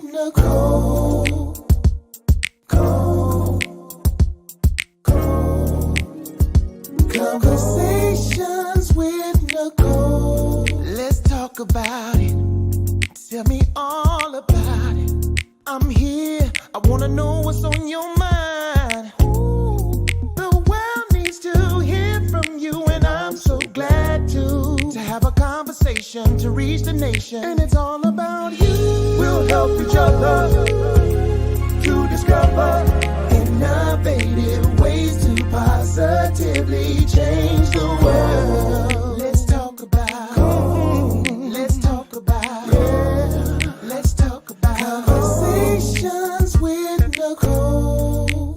with Nicole. Conversations with Nicole. Let's talk about it. Tell me all about it. I'm here. I wanna know what's on your mind. Ooh, the world needs to hear from you, and I'm so glad to have a conversation to reach the nation. And it's all about you. We'll help each other to discover innovative ways to positively change the world. Let's talk about, let's talk about, yeah, let's talk about conversations with Nicole.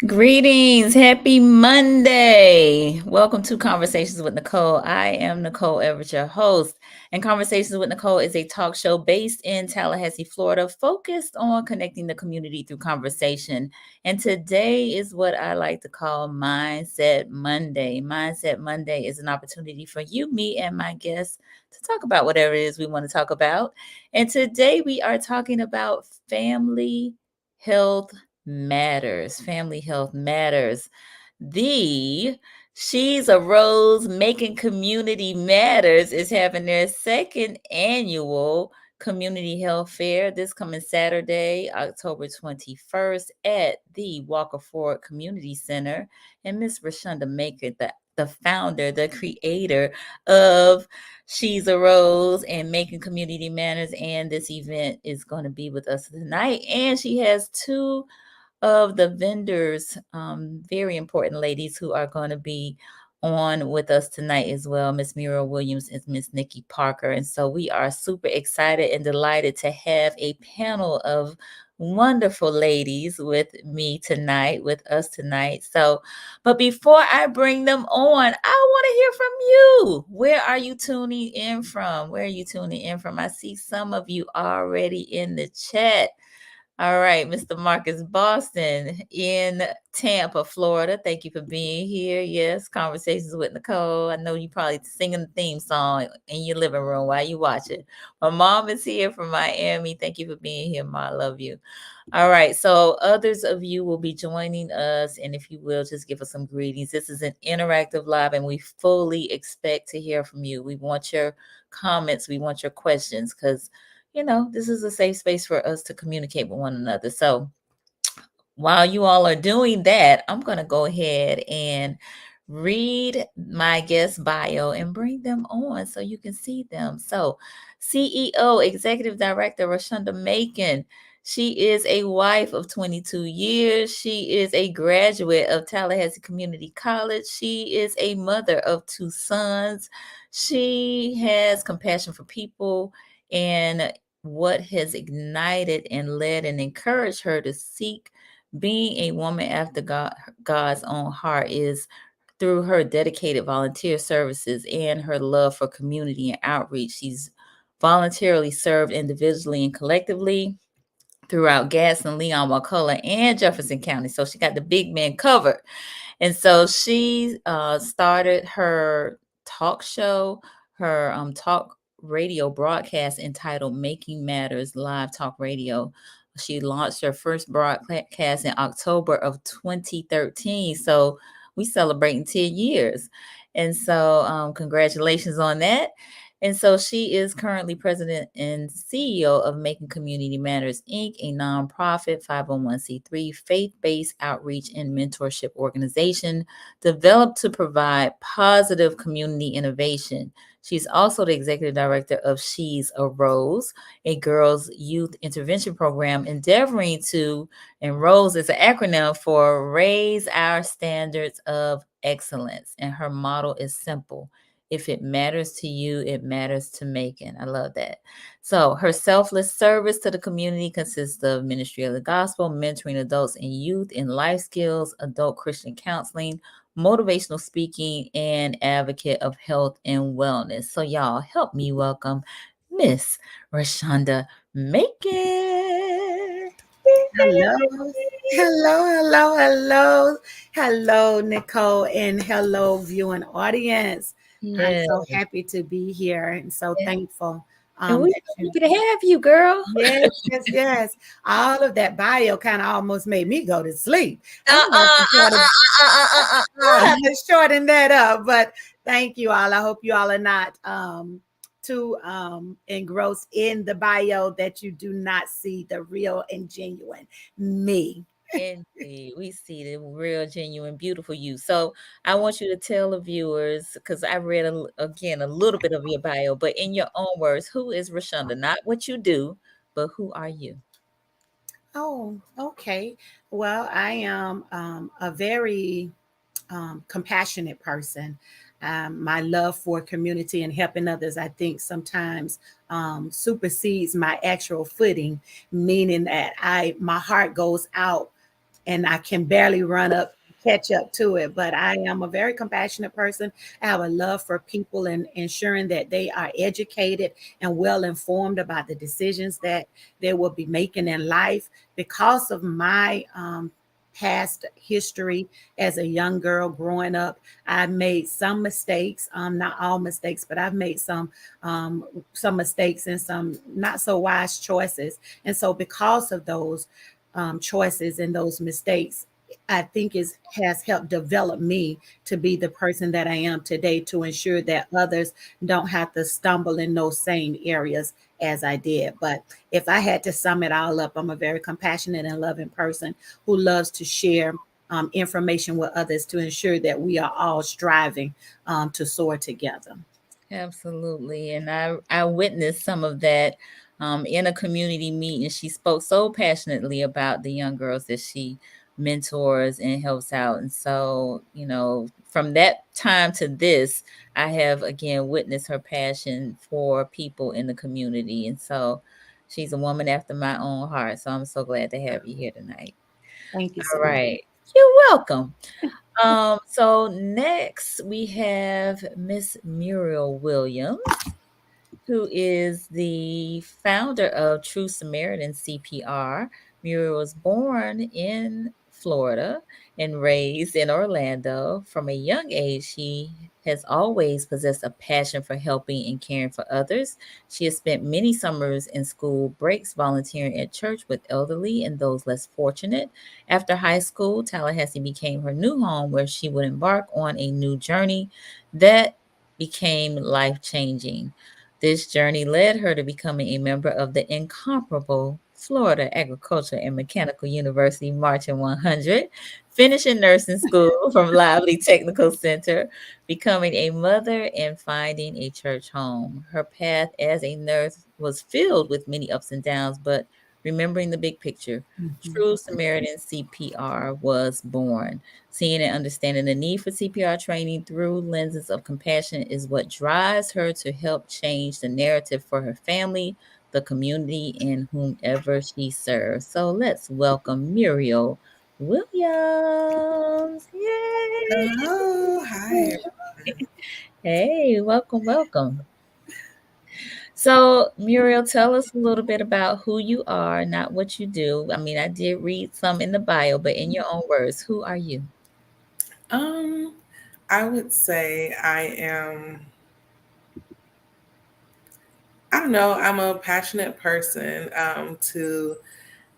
Greetings. Happy Monday. Welcome to Conversations with Nicole. I am Nicole Everett, your host. And Conversations with Nicole is a talk show based in Tallahassee, Florida, focused on connecting the community through conversation. And today is what I like to call Mindset Monday. Mindset Monday is an opportunity for you, me, and my guests to talk about whatever it is we want to talk about. And today we are talking about family health matters. Family health matters. The She's a Rose Macon Community Matters is having their second annual community health fair this coming Saturday, October 21st at the Walker Ford Community Center. And Miss Roshunda Macon, the founder, the creator of She's a Rose and Macon Community Matters, and this event is going to be with us tonight. And she has two of the vendors, very important ladies who are going to be on with us tonight as well, Miss Muerriel Williams and Miss Niki Parker. And so we are super excited and delighted to have a panel of wonderful ladies with us tonight. So, but before I bring them on, I want to hear from you. Where are you tuning in from? I see some of you already in the chat. All right, Mr. Marcus Boston in Tampa, Florida. Thank you for being here. Yes, Conversations with Nicole. I know you probably singing the theme song in your living room while you watch it. My mom is here from Miami. Thank you for being here, Ma. I love you. All right, so others of you will be joining us, and if you will, just give us some greetings. This is an interactive live, and we fully expect to hear from you. We want your comments. We want your questions, because this is a safe space for us to communicate with one another. So while you all are doing that, I'm going to go ahead and read my guest bio and bring them on so you can see them. So CEO, Executive Director, Roshunda Macon. She is a wife of 22 years. She is a graduate of Tallahassee Community College. She is a mother of two sons. She has compassion for people, and what has ignited and led and encouraged her to seek being a woman after God's own heart is through her dedicated volunteer services and her love for community and outreach. She's voluntarily served individually and collectively throughout Gadsden, Leon, Wakulla, and Jefferson County. So she got the big men covered. And so she started her talk show, her talk radio broadcast entitled Making Matters Live Talk Radio. She launched her first broadcast in October of 2013. So we celebrating 10 years. And so congratulations on that. And so she is currently president and CEO of Macon Community Matters Inc., a nonprofit 501c3 faith-based outreach and mentorship organization developed to provide positive community innovation. She's also the executive director of She's a Rose, a girls' youth intervention program endeavoring to, and Rose is an acronym for Raise Our Standards of Excellence. And her motto is simple: if it matters to you, it matters to Macon. I love that. So her selfless service to the community consists of ministry of the gospel, mentoring adults and youth in life skills, adult Christian counseling, motivational speaking, and advocate of health and wellness. So y'all help me welcome Miss Roshunda Macon. Hello, hello, Nicole, and hello, viewing audience. I'm Yeah. so happy to be here and so thankful And we're that so you. happy to have you, girl. Yes. All of that bio kind of almost made me go to sleep. I'm gonna have Uh-uh, to try to, I'll uh. have to shorten that up. But thank you all. I hope you all are not too engrossed in the bio that you do not see the real and genuine me. Indeed, we see the real, genuine, beautiful you. So I want you to tell the viewers, because I read again a little bit of your bio, but in your own words, who is Roshunda? Not what you do, but who are you? Oh, okay. Well, I am a very compassionate person. My love for community and helping others, I think, sometimes supersedes my actual footing, meaning that my heart goes out and I can barely run up catch up to it. But I am a very compassionate person. I have a love for people and ensuring that they are educated and well informed about the decisions that they will be making in life because of my past history as a young girl growing up. I've made some mistakes, not all mistakes, but I've made um, some mistakes and some not so wise choices. And so, because of those choices and those mistakes, I think is has helped develop me to be the person that I am today to ensure that others don't have to stumble in those same areas as I did. But if I had to sum it all up, I'm a very compassionate and loving person who loves to share information with others to ensure that we are all striving to soar together. Absolutely. And I witnessed some of that in a community meeting. She spoke so passionately about the young girls that she mentors and helps out. And so, from that time to this, I have again witnessed her passion for people in the community. And so she's a woman after my own heart. So I'm so glad to have you here tonight. Thank you All so much. right. You're welcome. So next we have Miss Muriel Williams, who is the founder of True Samaritan CPR. Muriel was born in Florida and raised in Orlando. From a young age, she has always possessed a passion for helping and caring for others. She has spent many summers in school breaks volunteering at church with elderly and those less fortunate. After high school, Tallahassee became her new home where she would embark on a new journey that became life changing. This journey led her to becoming a member of the incomparable Florida Agricultural and Mechanical University Marching 100, finishing nursing school from Lively Technical Center, becoming a mother, and finding a church home. Her path as a nurse was filled with many ups and downs, but remembering the big picture, Mhm. True Samaritan CPR was born. Seeing and understanding the need for CPR training through lenses of compassion is what drives her to help change the narrative for her family, the community, and whomever she serves. So let's welcome Muriel Williams. Yay! Hello, hi. Hey, welcome, welcome. So, Muriel, tell us a little bit about who you are, not what you do. I mean, I did read some in the bio, but in your own words, who are you? Um, I would say I don't know, I'm a passionate person to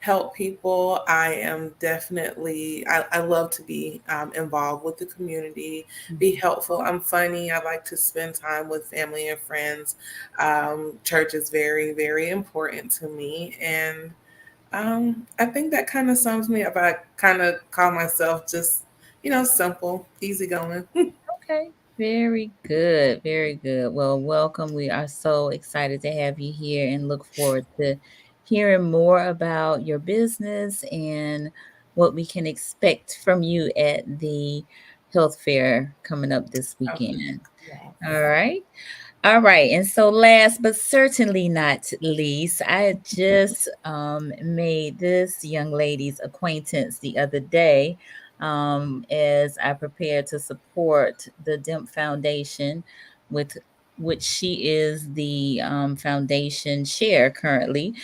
help people. I am definitely, I love to be involved with the community, be helpful. I'm funny. I like to spend time with family and friends. Church is very, very important to me. And I think that kind of sums me up. I kind of call myself just, simple, easygoing. Okay. Very good. Very good. Well, welcome. We are so excited to have you here and look forward to hearing more about your business and what we can expect from you at the health fair coming up this Okay. weekend. Yes. All right. All right. And so, last but certainly not least, I just made this young lady's acquaintance the other day as I prepared to support the DEMP Foundation, with which she is the foundation chair currently.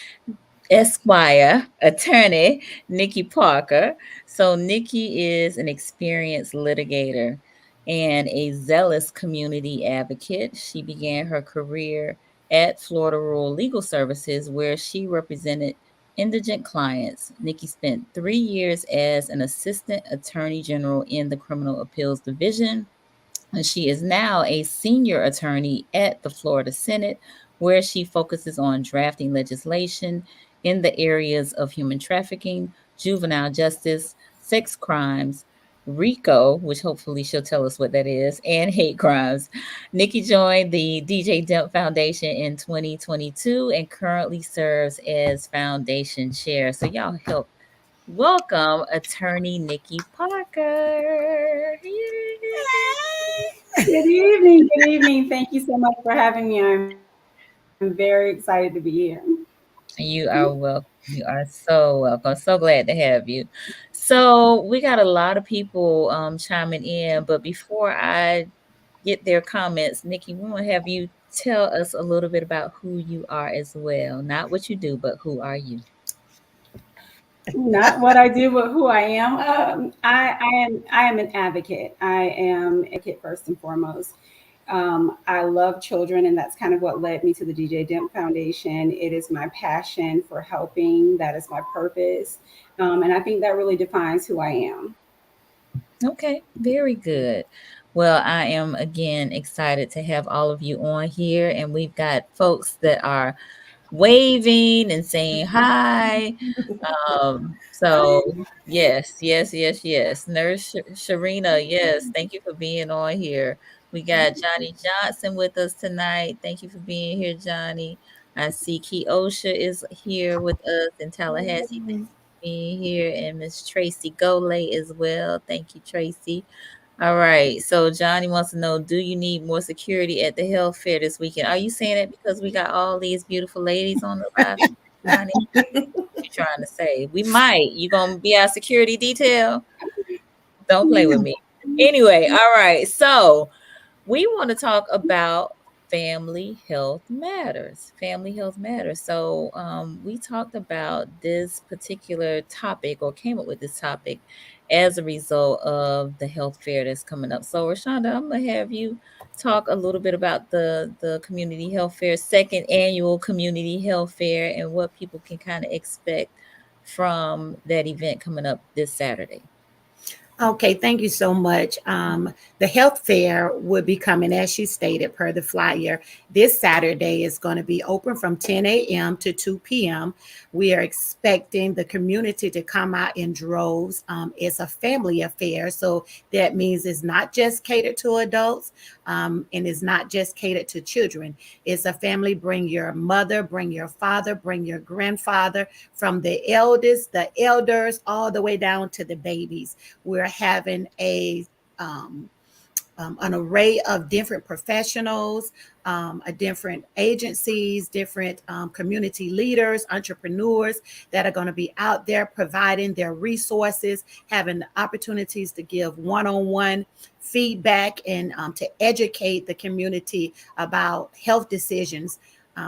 Esquire attorney, Niki Parker. So, Niki is an experienced litigator and a zealous community advocate. She began her career at Florida Rural Legal Services, where she represented indigent clients. Niki spent 3 years as an assistant attorney general in the Criminal Appeals Division, and she is now a senior attorney at the Florida Senate, where she focuses on drafting legislation in the areas of human trafficking, juvenile justice, sex crimes, RICO, which hopefully she'll tell us what that is, and hate crimes. Niki joined the DJ DEMP Foundation in 2022 and currently serves as foundation chair. So y'all help welcome attorney Niki Parker. Yay! Good evening. Good evening. Thank you so much for having me. I'm very excited to be here. You are welcome. You are so welcome. So glad to have you. So we got a lot of people chiming in, but before I get their comments, Niki, we want to have you tell us a little bit about who you are as well. Not what you do, but who are you? Not what I do, but who I am. I am an advocate. I am a kid first and foremost. I love children, and that's kind of what led me to the DJ Demp Foundation. It is my passion for helping. That is my purpose. And I think that really defines who I am. Okay, very good. Well, I am again excited to have all of you on here, and we've got folks that are waving and saying hi. So yes, yes, yes, yes. Nurse Sharina, yes, thank you for being on here. We got Johnny Johnson with us tonight. Thank you for being here, Johnny. I see Keosha is here with us in Tallahassee. Thank you for being here, and Miss Tracy Golay as well. Thank you, Tracy. All right. So Johnny wants to know, do you need more security at the health fair this weekend? Are you saying it because we got all these beautiful ladies on the live? Johnny, what you trying to say? We might. You gonna be our security detail? Don't play with me. Anyway, all right. So we want to talk about family health matters. Family health matters. So we talked about this particular topic, or came up with this topic, as a result of the health fair that's coming up. So Roshunda, I'm gonna have you talk a little bit about the community health fair, second annual community health fair, and what people can kind of expect from that event coming up this Saturday. Okay, thank you so much. The health fair would be coming, as she stated, per the flyer. This Saturday is going to be open from 10 a.m. to 2 p.m. We are expecting the community to come out in droves. It's a family affair, so that means it's not just catered to adults, and it's not just catered to children. It's a family. Bring your mother, bring your father, bring your grandfather, from the eldest, the elders, all the way down to the babies. We're having an array of different professionals, different agencies, different community leaders, entrepreneurs that are going to be out there providing their resources, having the opportunities to give one-on-one feedback and to educate the community about health decisions.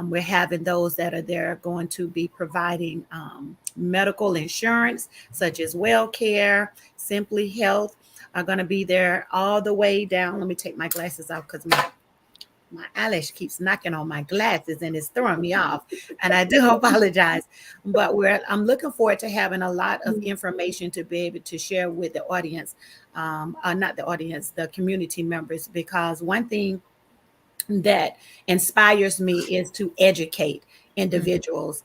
We're having those that are there going to be providing medical insurance, such as WellCare, Simply Health, are going to be there all the way down. Let me take my glasses off because my eyelash keeps knocking on my glasses and it's throwing me off. And I do apologize. But I'm looking forward to having a lot of information to be able to share with the audience, not the audience, the community members, because one thing that inspires me is to educate individuals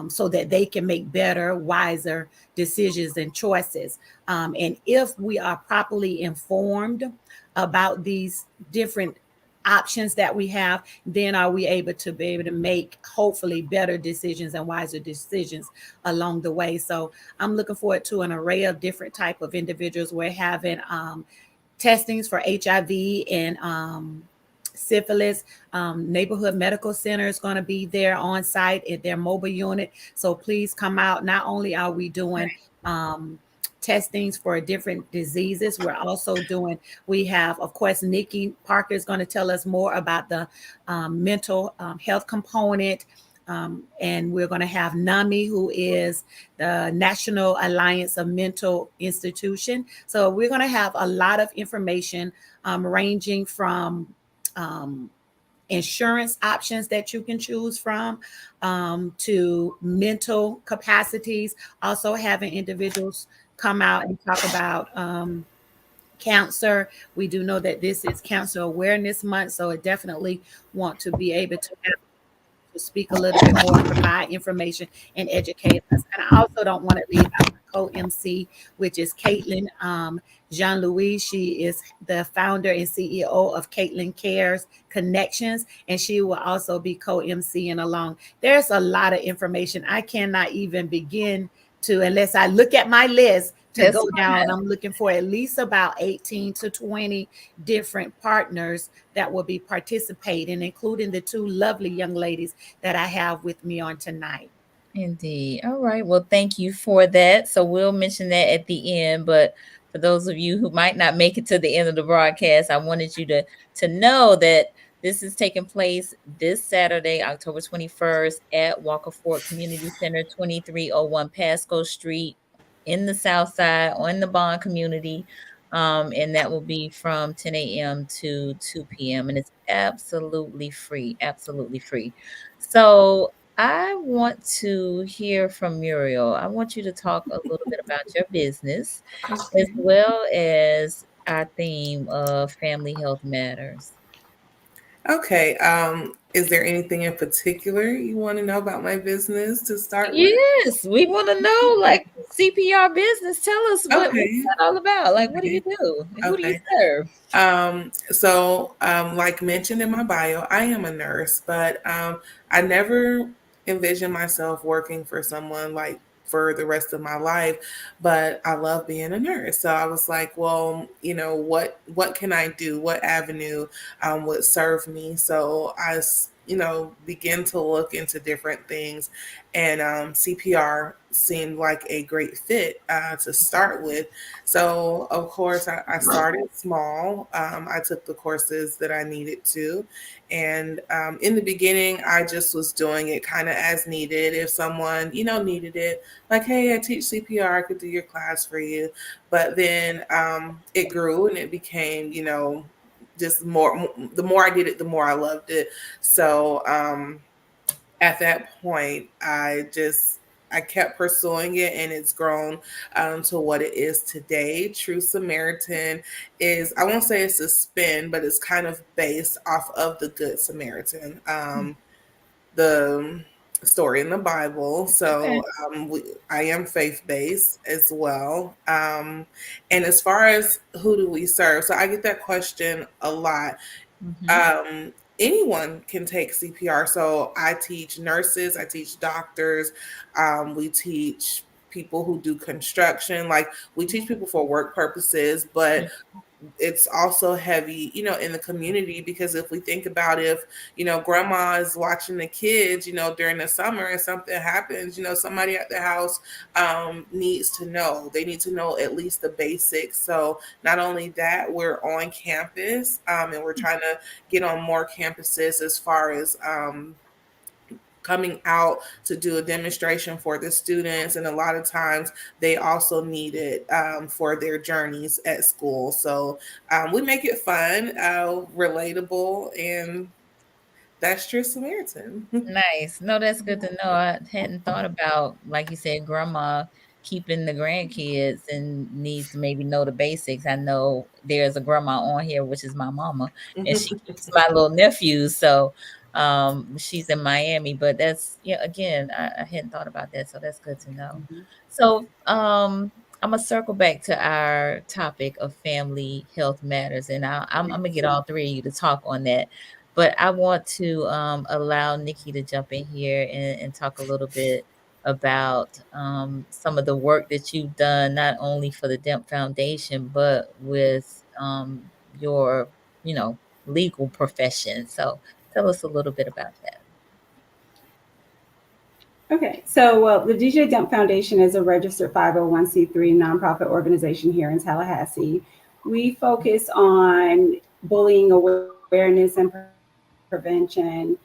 so that they can make better, wiser decisions and choices. And if we are properly informed about these different options that we have, then are we able to make hopefully better decisions and wiser decisions along the way. So I'm looking forward to an array of different type of individuals. We're having testings for HIV and syphilis. Neighborhood medical center is going to be there on site at their mobile unit. So please come out. Not only are we doing testings for different diseases, we're also we have, of course, Niki Parker is going to tell us more about the mental health component. And we're going to have NAMI, who is the National Alliance of Mental Institution. So we're going to have a lot of information ranging from insurance options that you can choose from, to mental capacities, also having individuals come out and talk about cancer. We do know that this is Cancer Awareness Month, so I definitely want to be able to have to speak a little bit more, provide information, and educate us. And I also don't want to leave out my co-MC, which is Caitlin Jean-Louis. She is the founder and CEO of Caitlin Cares Connections, and she will also be co-MCing along. There's a lot of information. I cannot even begin to, unless I look at my list, to That's go down. fine. I'm looking for at least about 18 to 20 different partners that will be participating, including the two lovely young ladies that I have with me on tonight. Indeed. All right. Well, thank you for that. So we'll mention that at the end. But for those of you who might not make it to the end of the broadcast, I wanted you to know that this is taking place this Saturday, October 21st at Walker Ford Community Center, 2301 Pasco Street in the South Side on the Bond community. And that will be from 10 a.m. to 2 p.m. And it's absolutely free. Absolutely free. So I want to hear from Muerriel. I want you to talk a little bit about your business as Okay. well as our theme of family health matters. Okay. Is there anything in particular you want to know about my business to start with? Yes, we want to know, like, CPR business. Tell us what's Okay. that all about? Like, what do you Okay. do? And who do you Okay. serve? Like mentioned in my bio, I am a nurse, but I never envisioned myself working for someone like for the rest of my life. But I love being a nurse, so I was like, well, what can I do? What avenue would serve me? So begin to look into different things, and CPR seemed like a great fit to start with. So, of course, I started small. I took the courses that I needed to. And in the beginning, I just was doing it kind of as needed. If someone, needed it, like, hey, I teach CPR, I could do your class for you. But then it grew and it became, just more, the more I did it, the more I loved it. So at that point, I kept pursuing it, and it's grown to what it is today. True Samaritan is, I won't say it's a spin, but it's kind of based off of the Good Samaritan, the story in the Bible. Okay. So I am faith based as well. And as far as who do we serve, so I get that question a lot. Mhm. Anyone can take CPR. So I teach nurses, I teach doctors, we teach people who do construction. Like, we teach people for work purposes, but it's also heavy, in the community, because if we think about, if, grandma is watching the kids, during the summer and something happens, somebody at the house needs to know. They need to know at least the basics. So not only that, we're on campus, and we're trying to get on more campuses as far as coming out to do a demonstration for the students. And a lot of times they also need it for their journeys at school. So we make it fun, relatable, and that's True Samaritan. Nice. No, that's good to know. I hadn't thought about, like you said, grandma keeping the grandkids and needs to maybe know the basics. I know there's a grandma on here, which is my mama, and she keeps my little nephews. So she's in Miami, but that's, yeah, again, I hadn't thought about that. So that's good to know. Mhm. So I'm gonna circle back to our topic of family health matters, and I'm gonna get all three of you to talk on that. But I want to allow Niki to jump in here and talk a little bit about some of the work that you've done, not only for the DEMP Foundation, but with your, legal profession. So tell us a little bit about that. Okay, so well, the DJ DEMP Foundation is a registered 501c3 nonprofit organization here in Tallahassee. We focus on bullying awareness and prevention.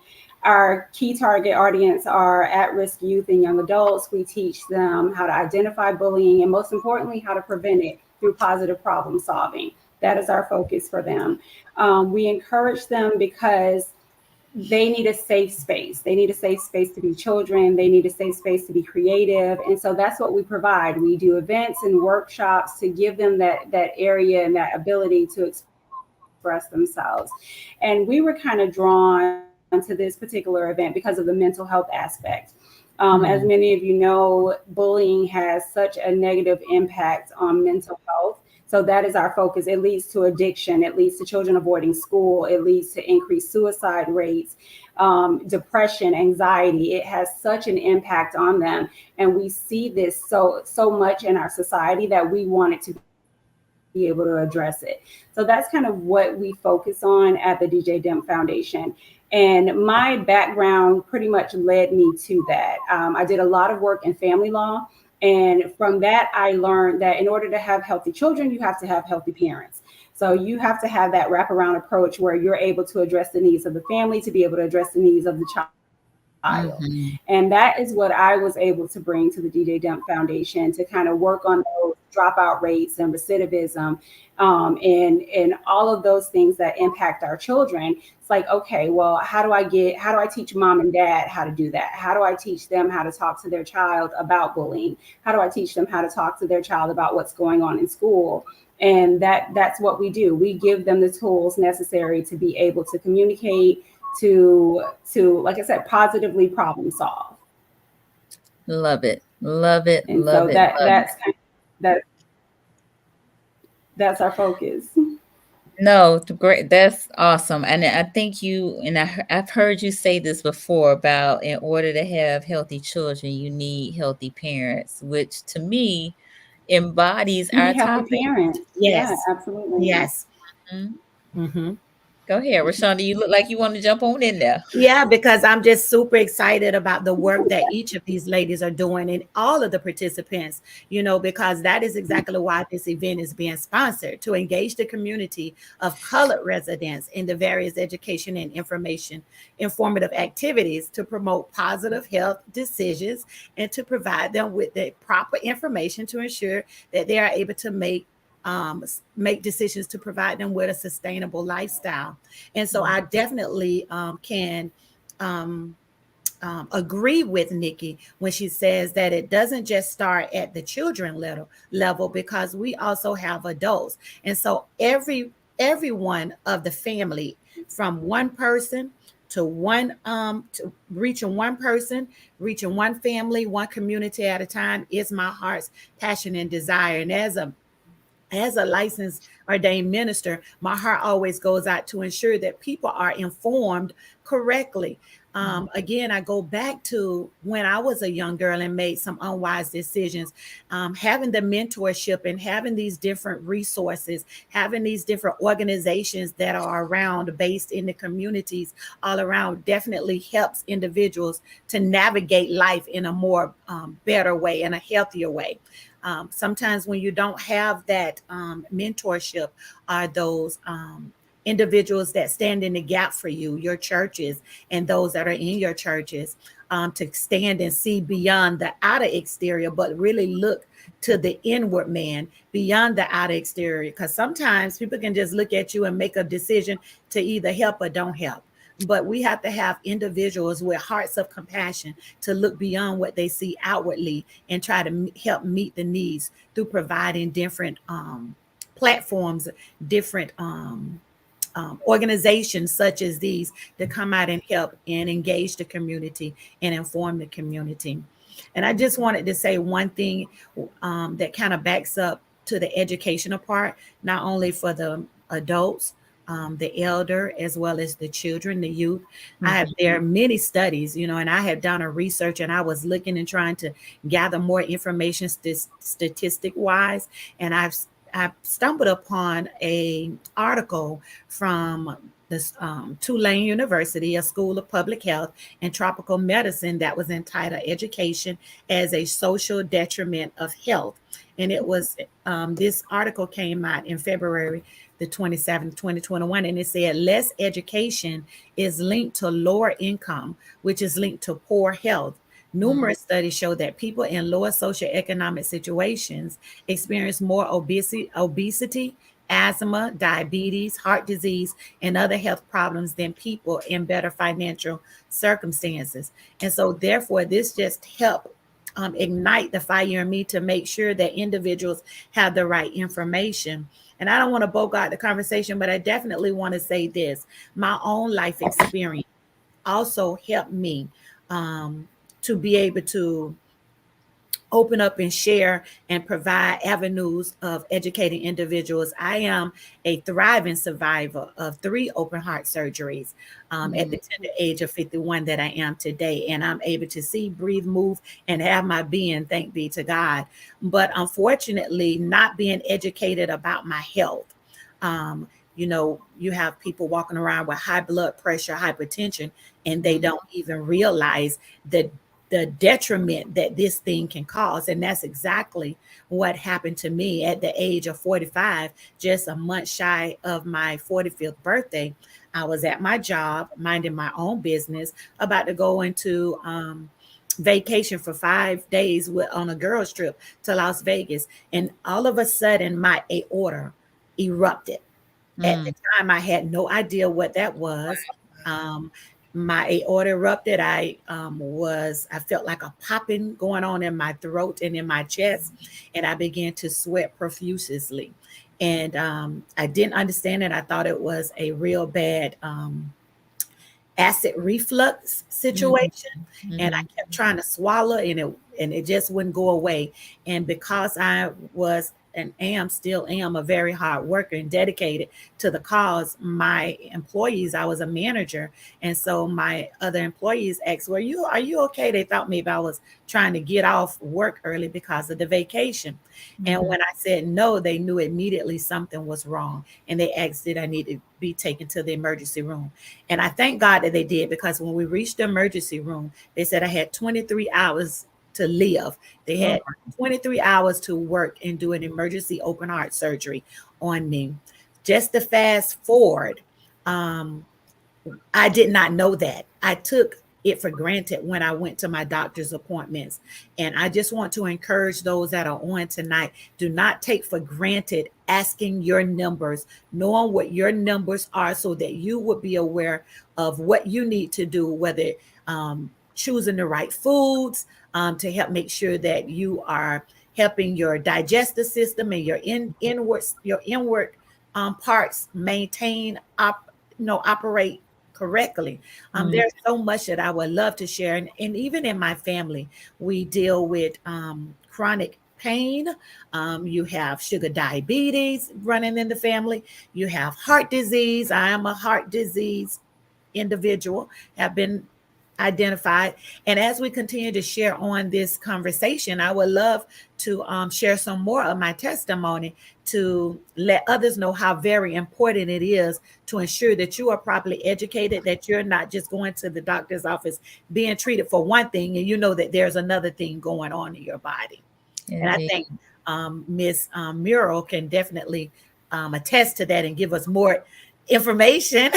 Our key target audience are at-risk youth and young adults. We teach them how to identify bullying and, most importantly, how to prevent it through positive problem solving. That is our focus for them. We encourage them because they need a safe space. They need a safe space to be children. They need a safe space to be creative. And so that's what we provide. We do events and workshops to give them that area and that ability to express themselves. And we were kind of drawn to this particular event because of the mental health aspect. As many of you know, bullying has such a negative impact on mental health. So that is our focus. It leads to addiction. It leads to children avoiding school. It leads to increased suicide rates, depression, anxiety. It has such an impact on them. And we see this so much in our society that we wanted to be able to address it. So that's kind of what we focus on at the DJ DEMP Foundation. And my background pretty much led me to that. I did a lot of work in family law. And from that, I learned that in order to have healthy children, you have to have healthy parents. So you have to have that wraparound approach where you're able to address the needs of the family, to be able to address the needs of the child. And that is what I was able to bring to the DJ DEMP Foundation, to kind of work on those dropout rates and recidivism, and all of those things that impact our children. It's like, okay, well, how do I teach mom and dad how to do that? How do I teach them how to talk to their child about bullying? How do I teach them how to talk to their child about what's going on in school? And that's what we do. We give them the tools necessary to be able to communicate, to like I said, positively problem solve. Love it. Love it. And love so it. That's our focus. No, great. That's awesome. And I think I've heard you say this before about, in order to have healthy children, you need healthy parents, which to me embodies You our need healthy topic. parents. Yes. Yeah, absolutely. Yes. Mm-hmm. Go ahead, Roshunda. You look like you want to jump on in there. Yeah, because I'm just super excited about the work that each of these ladies are doing, and all of the participants, because that is exactly why this event is being sponsored, to engage the community of colored residents in the various education and informative activities to promote positive health decisions and to provide them with the proper information to ensure that they are able to make decisions to provide them with a sustainable lifestyle. And so I definitely can agree with Niki when she says that it doesn't just start at the children level, because we also have adults. And so everyone of the family, from one person to reaching one person, reaching one family, one community at a time, is my heart's passion and desire. And as a licensed ordained minister, my heart always goes out to ensure that people are informed correctly. Again, I go back to when I was a young girl and made some unwise decisions. Having the mentorship and having these different resources, having these different organizations that are around, based in the communities all around, definitely helps individuals to navigate life in a more better way, in a healthier way. Sometimes when you don't have that mentorship, are those individuals that stand in the gap for you, your churches, and those that are in your churches, to stand and see beyond the outer exterior, but really look to the inward man beyond the outer exterior. Because sometimes people can just look at you and make a decision to either help or don't help. But we have to have individuals with hearts of compassion to look beyond what they see outwardly and try to help meet the needs through providing different platforms, different organizations such as these, to come out and help and engage the community and inform the community. And I just wanted to say one thing that kind of backs up to the educational part, not only for the adults, the elder, as well as the children, the youth. There are many studies, and I have done a research, and I was looking and trying to gather more information statistic wise. And I've stumbled upon an article from this Tulane University, a school of public health and tropical medicine, that was entitled "Education as a Social Detriment of Health." And it was this article came out in February the 27th, 2021, and it said less education is linked to lower income, which is linked to poor health. Numerous studies show that people in lower socioeconomic situations experience more obesity, asthma, diabetes, heart disease, and other health problems than people in better financial circumstances. And so, therefore, this just helped ignite the fire in me to make sure that individuals have the right information. And I don't want to bogart the conversation, but I definitely want to say this. My own life experience also helped me to be able to open up and share and provide avenues of educating individuals. I am a thriving survivor of 3 open heart surgeries at the tender age of 51 that I am today. And I'm able to see, breathe, move, and have my being, thank be to God. But unfortunately, not being educated about my health. You have people walking around with high blood pressure, hypertension, and they don't even realize the detriment that this thing can cause. And that's exactly what happened to me at the age of 45, just a month shy of my 45th birthday. I was at my job, minding my own business, about to go into vacation for 5 days on a girls trip to Las Vegas. And all of a sudden, my aorta erupted. At the time, I had no idea what that was. My aorta erupted. I felt like a popping going on in my throat and in my chest, and I began to sweat profusely. And I didn't understand it. I thought it was a real bad acid reflux situation, and I kept trying to swallow, and it just wouldn't go away. And because I was and still am a very hard worker and dedicated to the cause, my employees, I was a manager, and so my other employees asked, are you okay? They thought maybe I was trying to get off work early because of the vacation. And when I said no, they knew immediately something was wrong, and they asked did I need to be taken to the emergency room. And I thank God that they did, because when we reached the emergency room, they said I had 23 hours to live. They had 23 hours to work and do an emergency open heart surgery on me. Just to fast forward, I did not know that. I took it for granted when I went to my doctor's appointments. And I just want to encourage those that are on tonight, do not take for granted asking your numbers, knowing what your numbers are, so that you would be aware of what you need to do, whether choosing the right foods, to help make sure that you are helping your digestive system and your inward parts maintain, operate correctly. There's so much that I would love to share. And even in my family, we deal with chronic pain. You have sugar diabetes running in the family. You have heart disease. I am a heart disease individual, have been identified. And as we continue to share on this conversation, I would love to share some more of my testimony to let others know how very important it is to ensure that you are properly educated, that you're not just going to the doctor's office being treated for one thing and you know that there's another thing going on in your body. Indeed. And I think Ms. Muerriel can definitely attest to that and give us more information.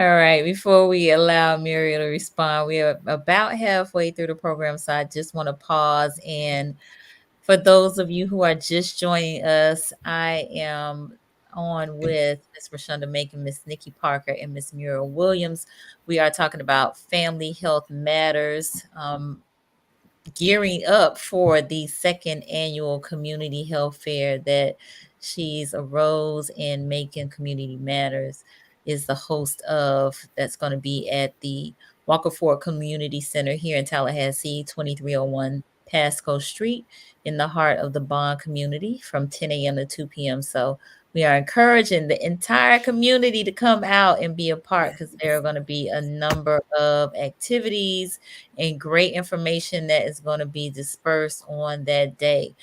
All right. Before we allow Muerriel to respond, we are about halfway through the program, so I just want to pause. And for those of you who are just joining us, I am on with Ms. Roshunda Macon, Ms. Niki Parker, and Ms. Muerriel Williams. We are talking about Family Health Matters, gearing up for the second annual community health fair that she's a Rose and Macon Community Matters is the host of. That's going to be at the Walker Ford Community Center here in Tallahassee, 2301 Pasco Street, in the heart of the Bond community, from 10 a.m. to 2 p.m. So we are encouraging the entire community to come out and be a part, because there are going to be a number of activities and great information that is going to be dispersed on that day.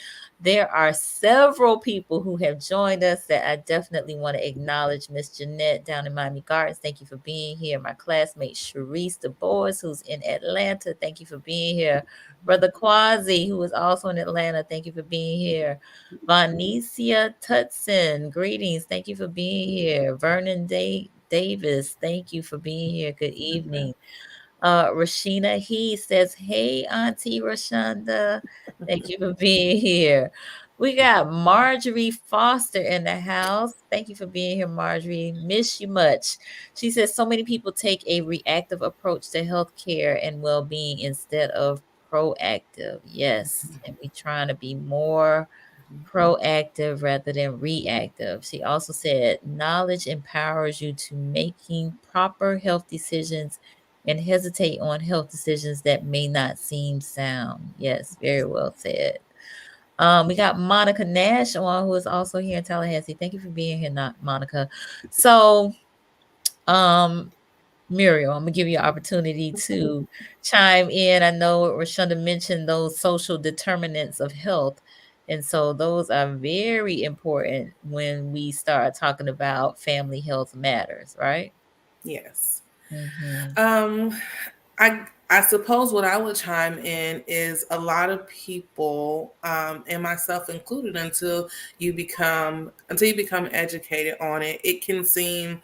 There are several people who have joined us that I definitely want to acknowledge. Miss Jeanette down in Miami Gardens, thank you for being here. My classmate Sharice DeBois, who's in Atlanta, thank you for being here. Brother Quasi, who is also in Atlanta, thank you for being here. Vanicia Tutson, greetings, thank you for being here. Vernon Davis, thank you for being here. Good evening. Rashina He says, hey, Auntie Roshunda. Thank you for being here. We got Marjorie Foster in the house. Thank you for being here, Marjorie. Miss you much. She says, so many people take a reactive approach to healthcare and well-being instead of proactive. Yes. And we trying to be more proactive rather than reactive. She also said, knowledge empowers you to making proper health decisions and hesitate on health decisions that may not seem sound. Yes, very well said. We got Monica Nash on, who is also here in Tallahassee. Thank you for being here, Monica. So, Muerriel, I'm gonna give you an opportunity to chime in. I know Roshunda mentioned those social determinants of health. And so those are very important when we start talking about family health matters, right? Yes. Mm-hmm. I suppose what I would chime in is a lot of people, and myself included, until you become educated on it, it can seem.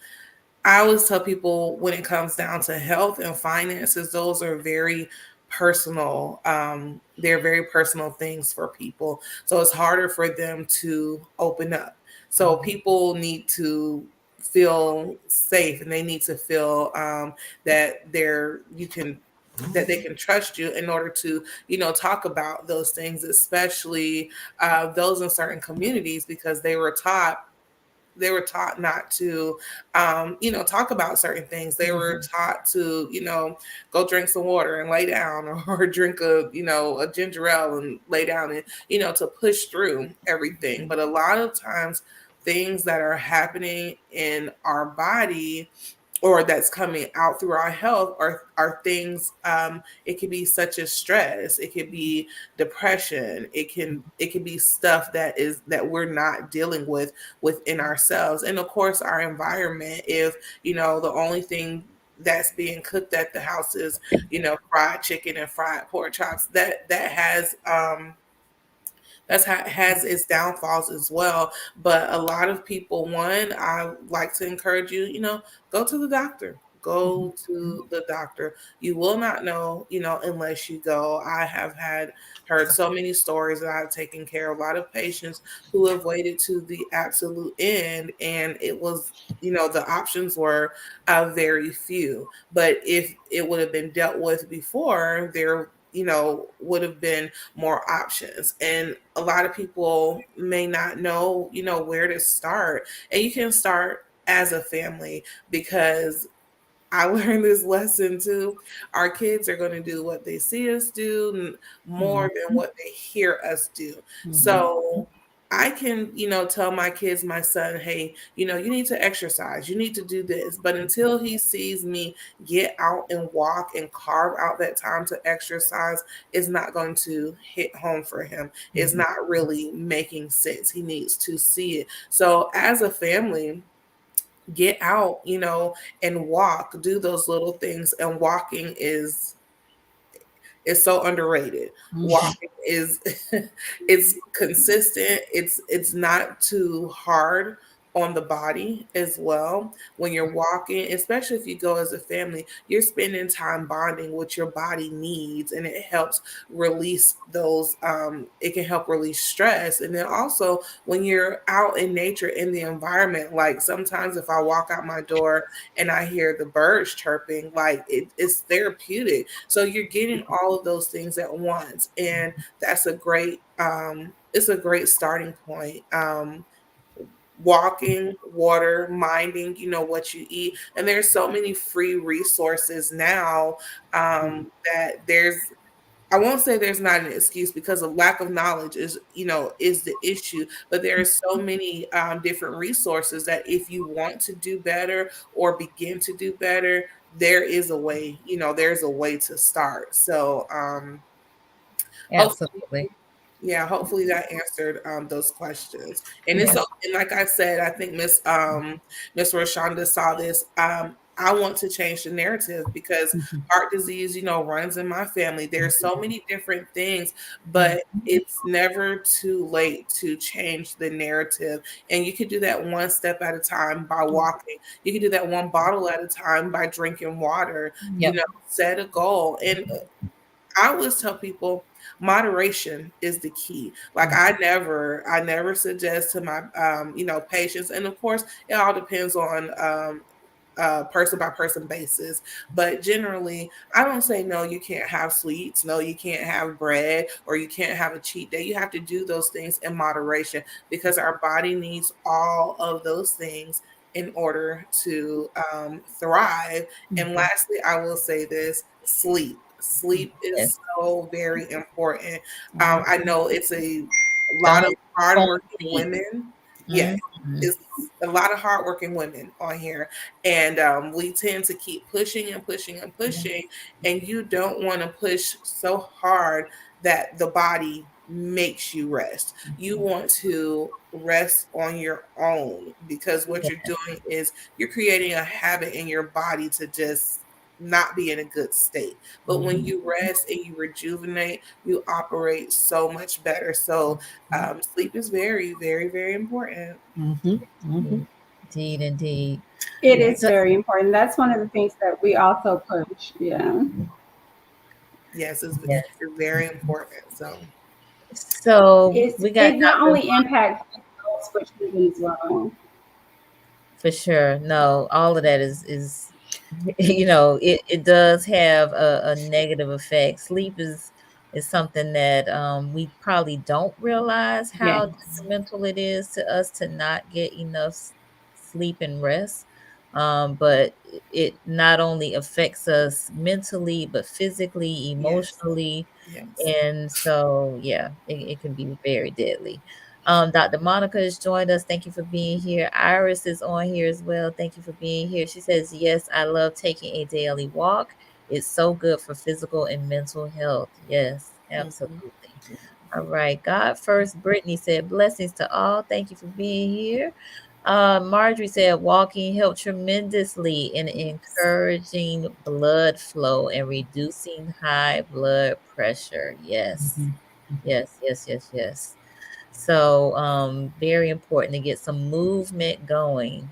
I always tell people when it comes down to health and finances, those are very personal. They're very personal things for people, so it's harder for them to open up. So people need to feel safe, and they need to feel that they can trust you in order to talk about those things, especially those in certain communities, because they were taught not to talk about certain things. They were taught to go drink some water and lay down, or drink a ginger ale and lay down, and to push through everything. But a lot of times things that are happening in our body, or that's coming out through our health, are things. It could be such as stress, it could be depression, it can be stuff that we're not dealing with within ourselves. And of course our environment, if the only thing that's being cooked at the house is fried chicken and fried pork chops, has its downfalls as well. But a lot of people, one, I like to encourage you, go to the doctor. Go to the doctor. You will not know, unless you go. I have heard so many stories that I've taken care of a lot of patients who have waited to the absolute end, and it was, the options were very few. But if it would have been dealt with before, there would have been more options. And a lot of people may not know where to start. And you can start as a family, because I learned this lesson too. Our kids are going to do what they see us do more than what they hear us do. So I can, tell my kids, my son, hey, you need to exercise, you need to do this. But until he sees me get out and walk and carve out that time to exercise, it's not going to hit home for him. It's not really making sense. He needs to see it. So as a family, get out, and walk, do those little things. And walking is so underrated. Walking is it's consistent. It's not too hard on the body as well. When you're walking, especially if you go as a family, you're spending time bonding what your body needs, and it helps release those it can help release stress. And then also when you're out in nature, in the environment, like sometimes if I walk out my door and I hear the birds chirping, like it's therapeutic. So you're getting all of those things at once, and that's a great it's a great starting point. Walking, water, minding, what you eat. And there's so many free resources now, that I won't say there's not an excuse, because a lack of knowledge is the issue. But there are so many different resources that if you want to do better or begin to do better, there is a way, there's a way to start. So hopefully, Absolutely. Yeah, hopefully that answered those questions. And it's so, and like I said, I think Miss Roshunda saw this. I want to change the narrative because heart disease, runs in my family. There's so many different things, but it's never too late to change the narrative. And you can do that one step at a time by walking. You can do that one bottle at a time by drinking water. Yep. Set a goal. And I always tell people moderation is the key. Like I never suggest to my patients, and of course it all depends on person by person basis. But generally, I don't say no, you can't have sweets, no, you can't have bread, or you can't have a cheat day. You have to do those things in moderation because our body needs all of those things in order to thrive. And lastly, I will say this: sleep. Sleep is so very important. I know it's a lot of hardworking women. Yes, it's a lot of hardworking women on here, and we tend to keep pushing and pushing and pushing, and you don't want to push so hard that the body makes you rest. You want to rest on your own because what you're doing is you're creating a habit in your body to just not be in a good state. But when you rest and you rejuvenate, you operate so much better. So sleep is very, very, very important. Indeed, indeed. It is very important. That's one of the things that we also push. Yeah. Yes, it's very important. So we got it not only impacts adults but children as well. For sure. No, all of that is it does have a negative effect. Sleep is something that we probably don't realize how detrimental it is to us to not get enough sleep and rest. But it not only affects us mentally, but physically, emotionally. Yes. And so, it can be very deadly. Dr. Monica has joined us. Thank you for being here. Iris is on here as well. Thank you for being here. She says, yes, I love taking a daily walk. It's so good for physical and mental health. Yes, absolutely. All right. God first. Brittany said, blessings to all. Thank you for being here. Marjorie said, walking helped tremendously in encouraging blood flow and reducing high blood pressure. Yes. Yes. So very important to get some movement going,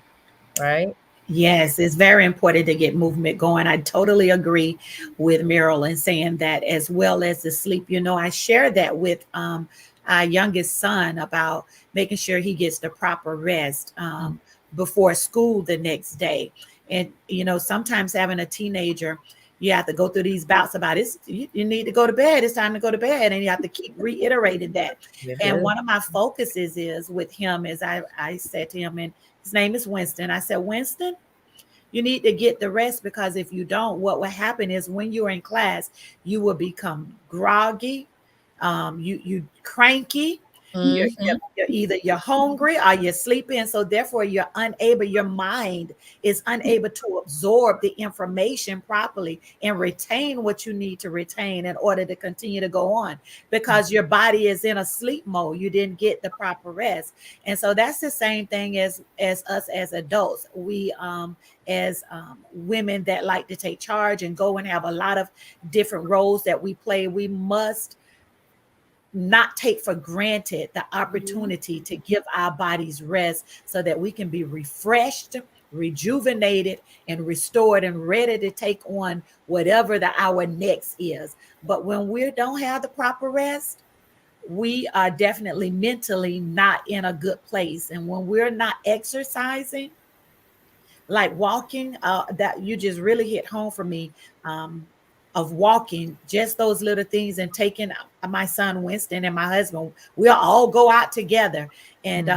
right? Yes, it's very important to get movement going. I totally agree with Muerriel in saying that, as well as the sleep. I share that with our youngest son about making sure he gets the proper rest before school the next day. And, sometimes having a teenager, you have to go through these bouts about it. You need to go to bed. It's time to go to bed. And you have to keep reiterating that. And one of my focuses is with him is I said to him, and his name is Winston. I said, Winston, you need to get the rest, because if you don't, what will happen is when you're in class, you will become groggy, you cranky. You're either you're hungry or you're sleepy, and so therefore you're unable. Your mind is unable to absorb the information properly and retain what you need to retain in order to continue to go on, because your body is in a sleep mode. You didn't get the proper rest, and so that's the same thing as us as adults. We as women that like to take charge and go and have a lot of different roles that we play, we must not take for granted the opportunity to give our bodies rest so that we can be refreshed, rejuvenated, and restored and ready to take on whatever our next is. But when we don't have the proper rest, we are definitely mentally not in a good place. And when we're not exercising, like walking, that you just really hit home for me, of walking, just those little things, and taking my son Winston and my husband, we'll all go out together and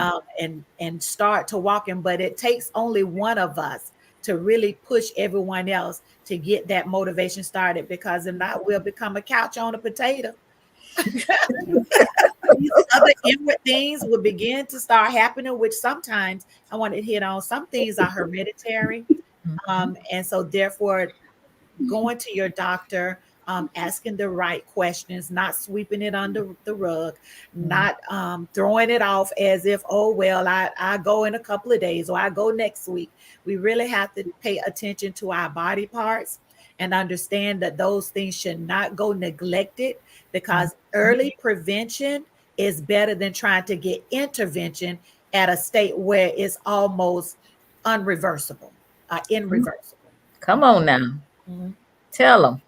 start to walking. But it takes only one of us to really push everyone else to get that motivation started, because if not, we'll become a couch on a potato. These other inward things will begin to start happening, which sometimes I want to hit on. Some things are hereditary. And so therefore, going to your doctor, asking the right questions, not sweeping it under the rug, not throwing it off as if, oh, well, I go in a couple of days or I go next week. We really have to pay attention to our body parts and understand that those things should not go neglected, because early prevention is better than trying to get intervention at a state where it's almost unreversible, irreversible. Come on now. Mhm. Tell them.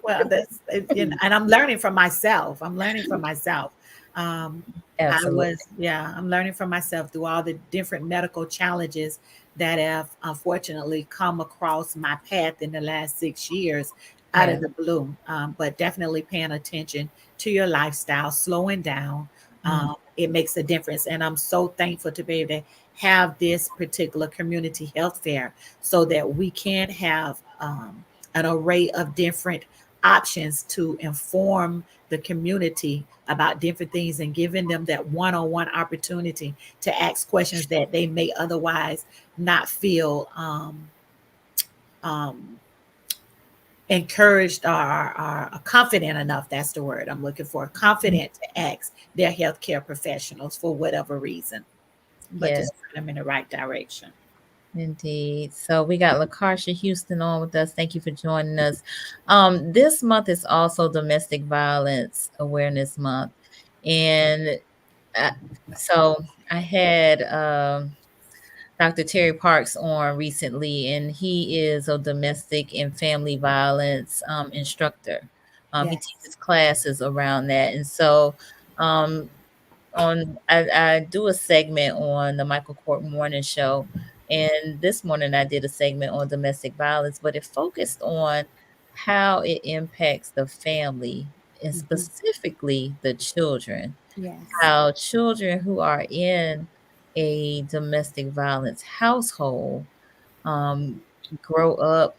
Well, that's, and I'm learning from myself. I'm learning from myself. Absolutely. I'm learning from myself through all the different medical challenges that have unfortunately come across my path in the last 6 years out of the blue. But definitely paying attention to your lifestyle, slowing down. It makes a difference. And I'm so thankful to be able to have this particular community health fair so that we can have an array of different options to inform the community about different things and giving them that one-on-one opportunity to ask questions that they may otherwise not feel encouraged or confident enough. That's the word I'm looking for. Confident to ask their healthcare professionals for whatever reason, but just put them in the right direction. Indeed. So we got LaCarsha Houston on with us. Thank you for joining us. This month is also Domestic Violence Awareness Month. And so I had Dr. Terry Parks on recently, and he is a domestic and family violence instructor. He teaches classes around that. And so I do a segment on the Michael Court Morning Show, and this morning I did a segment on domestic violence, but it focused on how it impacts the family and specifically the children. Yes. How children who are in a domestic violence household grow up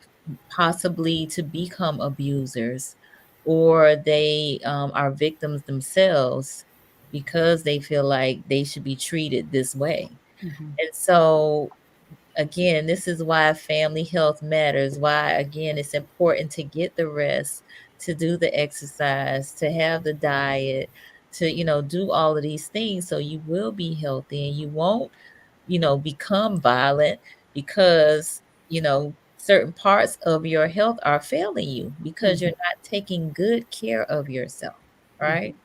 possibly to become abusers, or they are victims themselves because they feel like they should be treated this way. And so, again, this is why family health matters, why, again, it's important to get the rest, to do the exercise, to have the diet, to, do all of these things so you will be healthy and you won't, become violent because, certain parts of your health are failing you because you're not taking good care of yourself, right?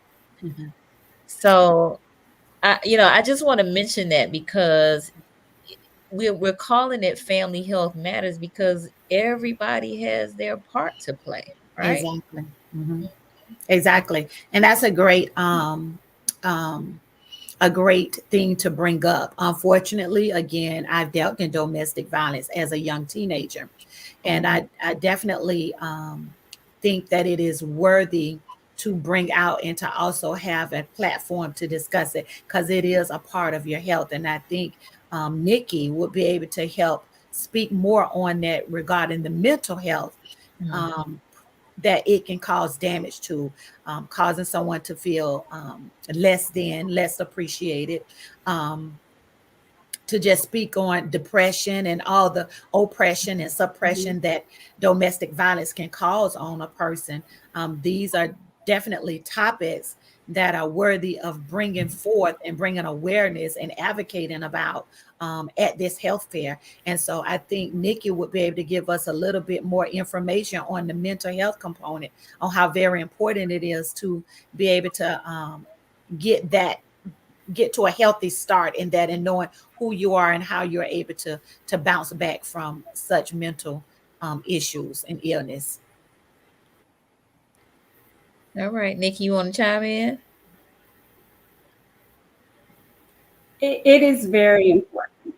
So, I just want to mention that because we're calling it Family Health Matters because everybody has their part to play, right? Exactly. Exactly. And that's a great thing to bring up. Unfortunately, again, I've dealt in domestic violence as a young teenager, and I definitely think that it is worthy to bring out and to also have a platform to discuss it because it is a part of your health. And I think Niki would be able to help speak more on that regarding the mental health that it can cause damage to, causing someone to feel less appreciated, to just speak on depression and all the oppression and suppression that domestic violence can cause on a person. These are definitely topics that are worthy of bringing forth and bringing awareness and advocating about at this health fair. And so I think Niki would be able to give us a little bit more information on the mental health component, on how very important it is to be able to get to a healthy start in that, and knowing who you are and how you're able to bounce back from such mental issues and illness. All right, Niki, you want to chime in? It is very important.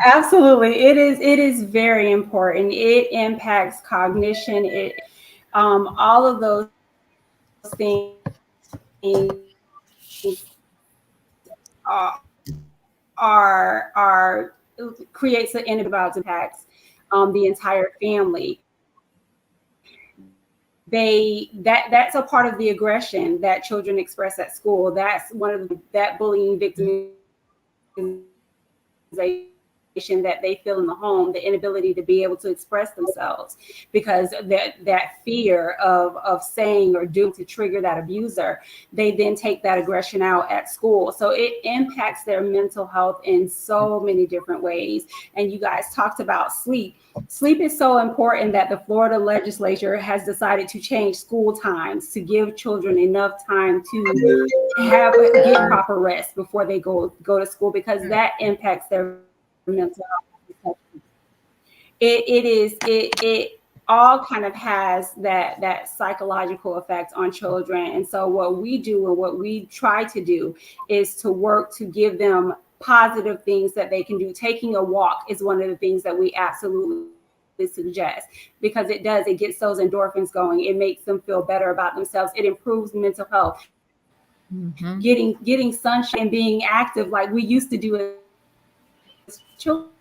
Absolutely. It is very important. It impacts cognition. All of those things are creates an impacts the entire family. That's a part of the aggression that children express at school. That's one of that bullying victimization that they feel in the home, the inability to be able to express themselves, because that fear of saying or doing to trigger that abuser, they then take that aggression out at school. So it impacts their mental health in so many different ways. And you guys talked about sleep. Sleep is so important that the Florida legislature has decided to change school times to give children enough time to get proper rest before they go to school, because that impacts their mental health. It all kind of has that psychological effect on children. And so what we do and what we try to do is to work to give them positive things that they can do. Taking a walk is one of the things that we absolutely suggest, because it gets those endorphins going. It makes them feel better about themselves. It improves mental health. Mm-hmm. Getting sunshine and being active like we used to do as children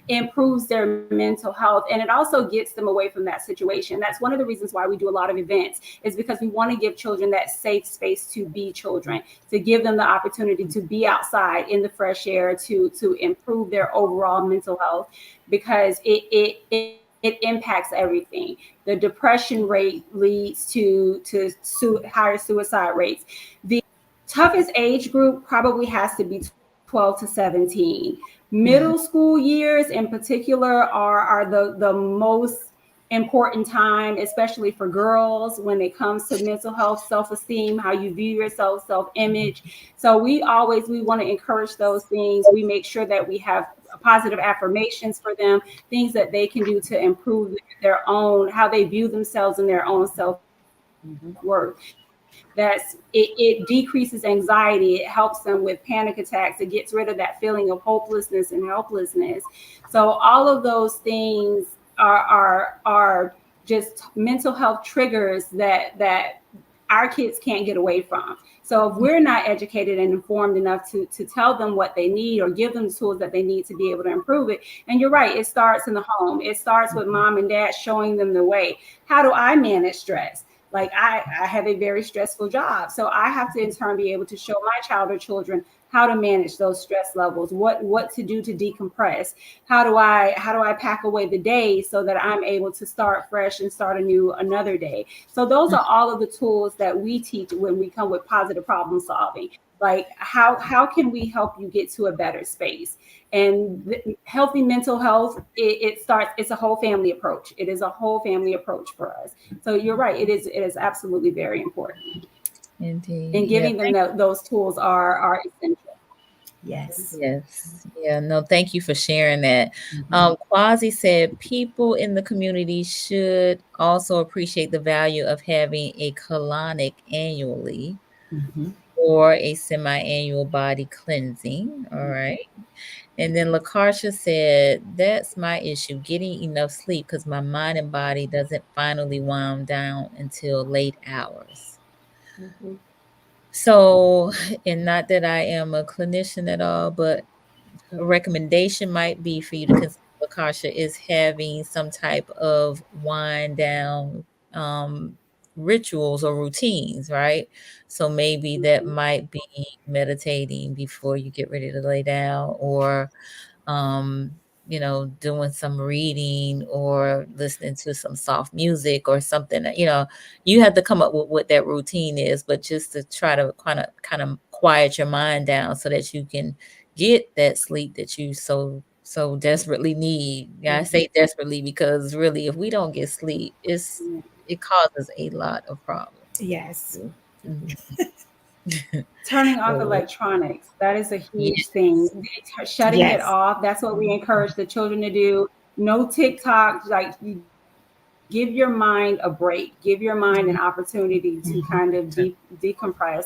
improves their mental health, and it also gets them away from that situation. That's one of the reasons why we do a lot of events, is because we want to give children that safe space to be children, to give them the opportunity to be outside in the fresh air, to improve their overall mental health, because it impacts everything. The depression rate leads to higher suicide rates. The toughest age group probably has to be 12 to 17. Middle school years in particular are the most important time, especially for girls, when it comes to mental health, self-esteem, how you view yourself, self-image. So we want to encourage those things. We make sure that we have positive affirmations for them, things that they can do to improve their own, how they view themselves and their own self-worth. It decreases anxiety. It helps them with panic attacks. It gets rid of that feeling of hopelessness and helplessness. So all of those things are just mental health triggers that our kids can't get away from. So if we're not educated and informed enough to tell them what they need or give them the tools that they need to be able to improve it. And you're right, it starts in the home. It starts with mom and dad showing them the way. How do I manage stress? Like I have a very stressful job. So I have to in turn be able to show my child or children how to manage those stress levels, what to do to decompress. How do I pack away the day so that I'm able to start fresh and start another day? So those are all of the tools that we teach when we come with positive problem solving. Like how can we help you get to a better space? And healthy mental health, it's a whole family approach. It is a whole family approach for us. So you're right, it is absolutely very important. Indeed. And giving them those tools are essential. Yes. Yeah, no, thank you for sharing that. Quasi said people in the community should also appreciate the value of having a colonic annually or a semi-annual body cleansing. All right. And then LaCarsha said, that's my issue, getting enough sleep, because my mind and body doesn't finally wind down until late hours. So, and not that I am a clinician at all, but a recommendation might be for you to consider, LaCarsha, is having some type of wind down rituals or routines, right? So maybe that might be meditating before you get ready to lay down, or doing some reading or listening to some soft music or something. You have to come up with what that routine is, but just to try to kind of quiet your mind down so that you can get that sleep that you so desperately need. Yeah, I say desperately because really, if we don't get sleep, it causes a lot of problems. Yes. Turning off electronics, that is a huge thing. Shutting it off, that's what we encourage the children to do. No TikTok, like give your mind a break, give your mind an opportunity to kind of decompress.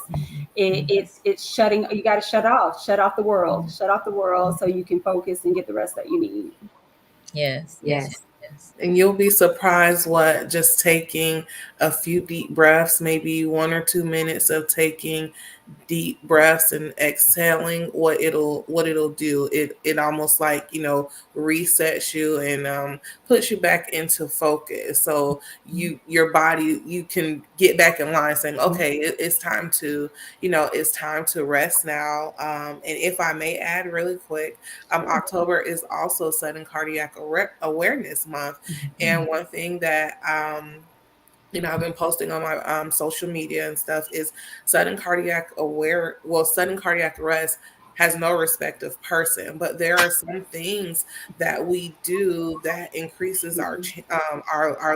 It's shutting, you got to shut off the world so you can focus and get the rest that you need. Yes. And you'll be surprised what just taking a few deep breaths, maybe 1 or 2 minutes of taking deep breaths and exhaling, what it'll do, it almost like, resets you and puts you back into focus, so your body, you can get back in line saying, okay, it's time to, it's time to rest now. And if I may add really quick, October is also Sudden Cardiac Awareness Month. And one thing that I've been posting on my social media and stuff is sudden cardiac arrest has no respect of person, but there are some things that we do that increases our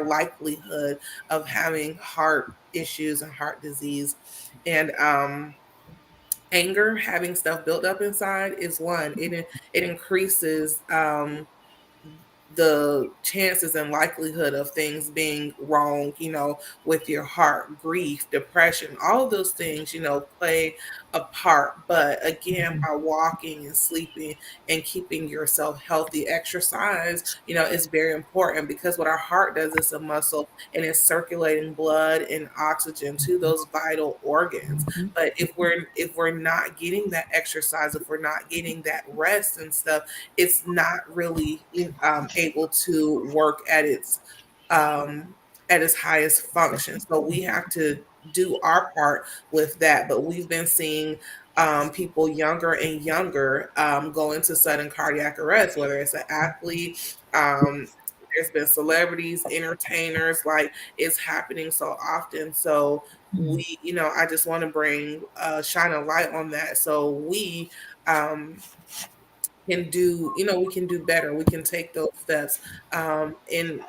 likelihood of having heart issues and heart disease. And anger, having stuff built up inside, is one. It increases the chances and likelihood of things being wrong, with your heart. Grief, depression, all of those things, play a part. But again, by walking and sleeping and keeping yourself healthy, exercise, is very important, because what our heart does is a muscle, and it's circulating blood and oxygen to those vital organs. But if we're not getting that exercise, if we're not getting that rest and stuff, it's not really able to work at its highest function. So we have to do our part with that. But we've been seeing people younger and younger go into sudden cardiac arrest, whether it's an athlete. There's been celebrities, entertainers, like, it's happening so often. So we, I just want to shine a light on that. So we can do, we can do better. We can take those steps. And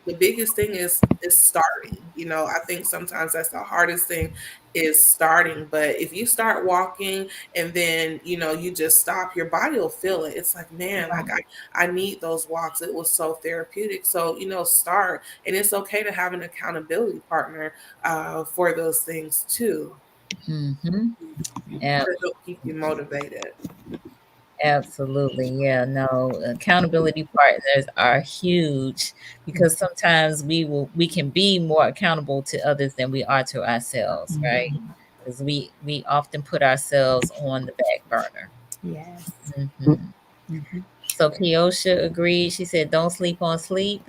the biggest thing is starting. I think sometimes that's the hardest thing, is starting. But if you start walking and then, you just stop, your body will feel it. It's like, man, like I need those walks. It was so therapeutic. So, start. And it's okay to have an accountability partner for those things too. Yeah. To help keep you motivated. Absolutely. Yeah, no, accountability partners are huge, because sometimes we can be more accountable to others than we are to ourselves, right? Because we often put ourselves on the back burner. Yes. So Keosha agreed. She said, don't sleep on sleep.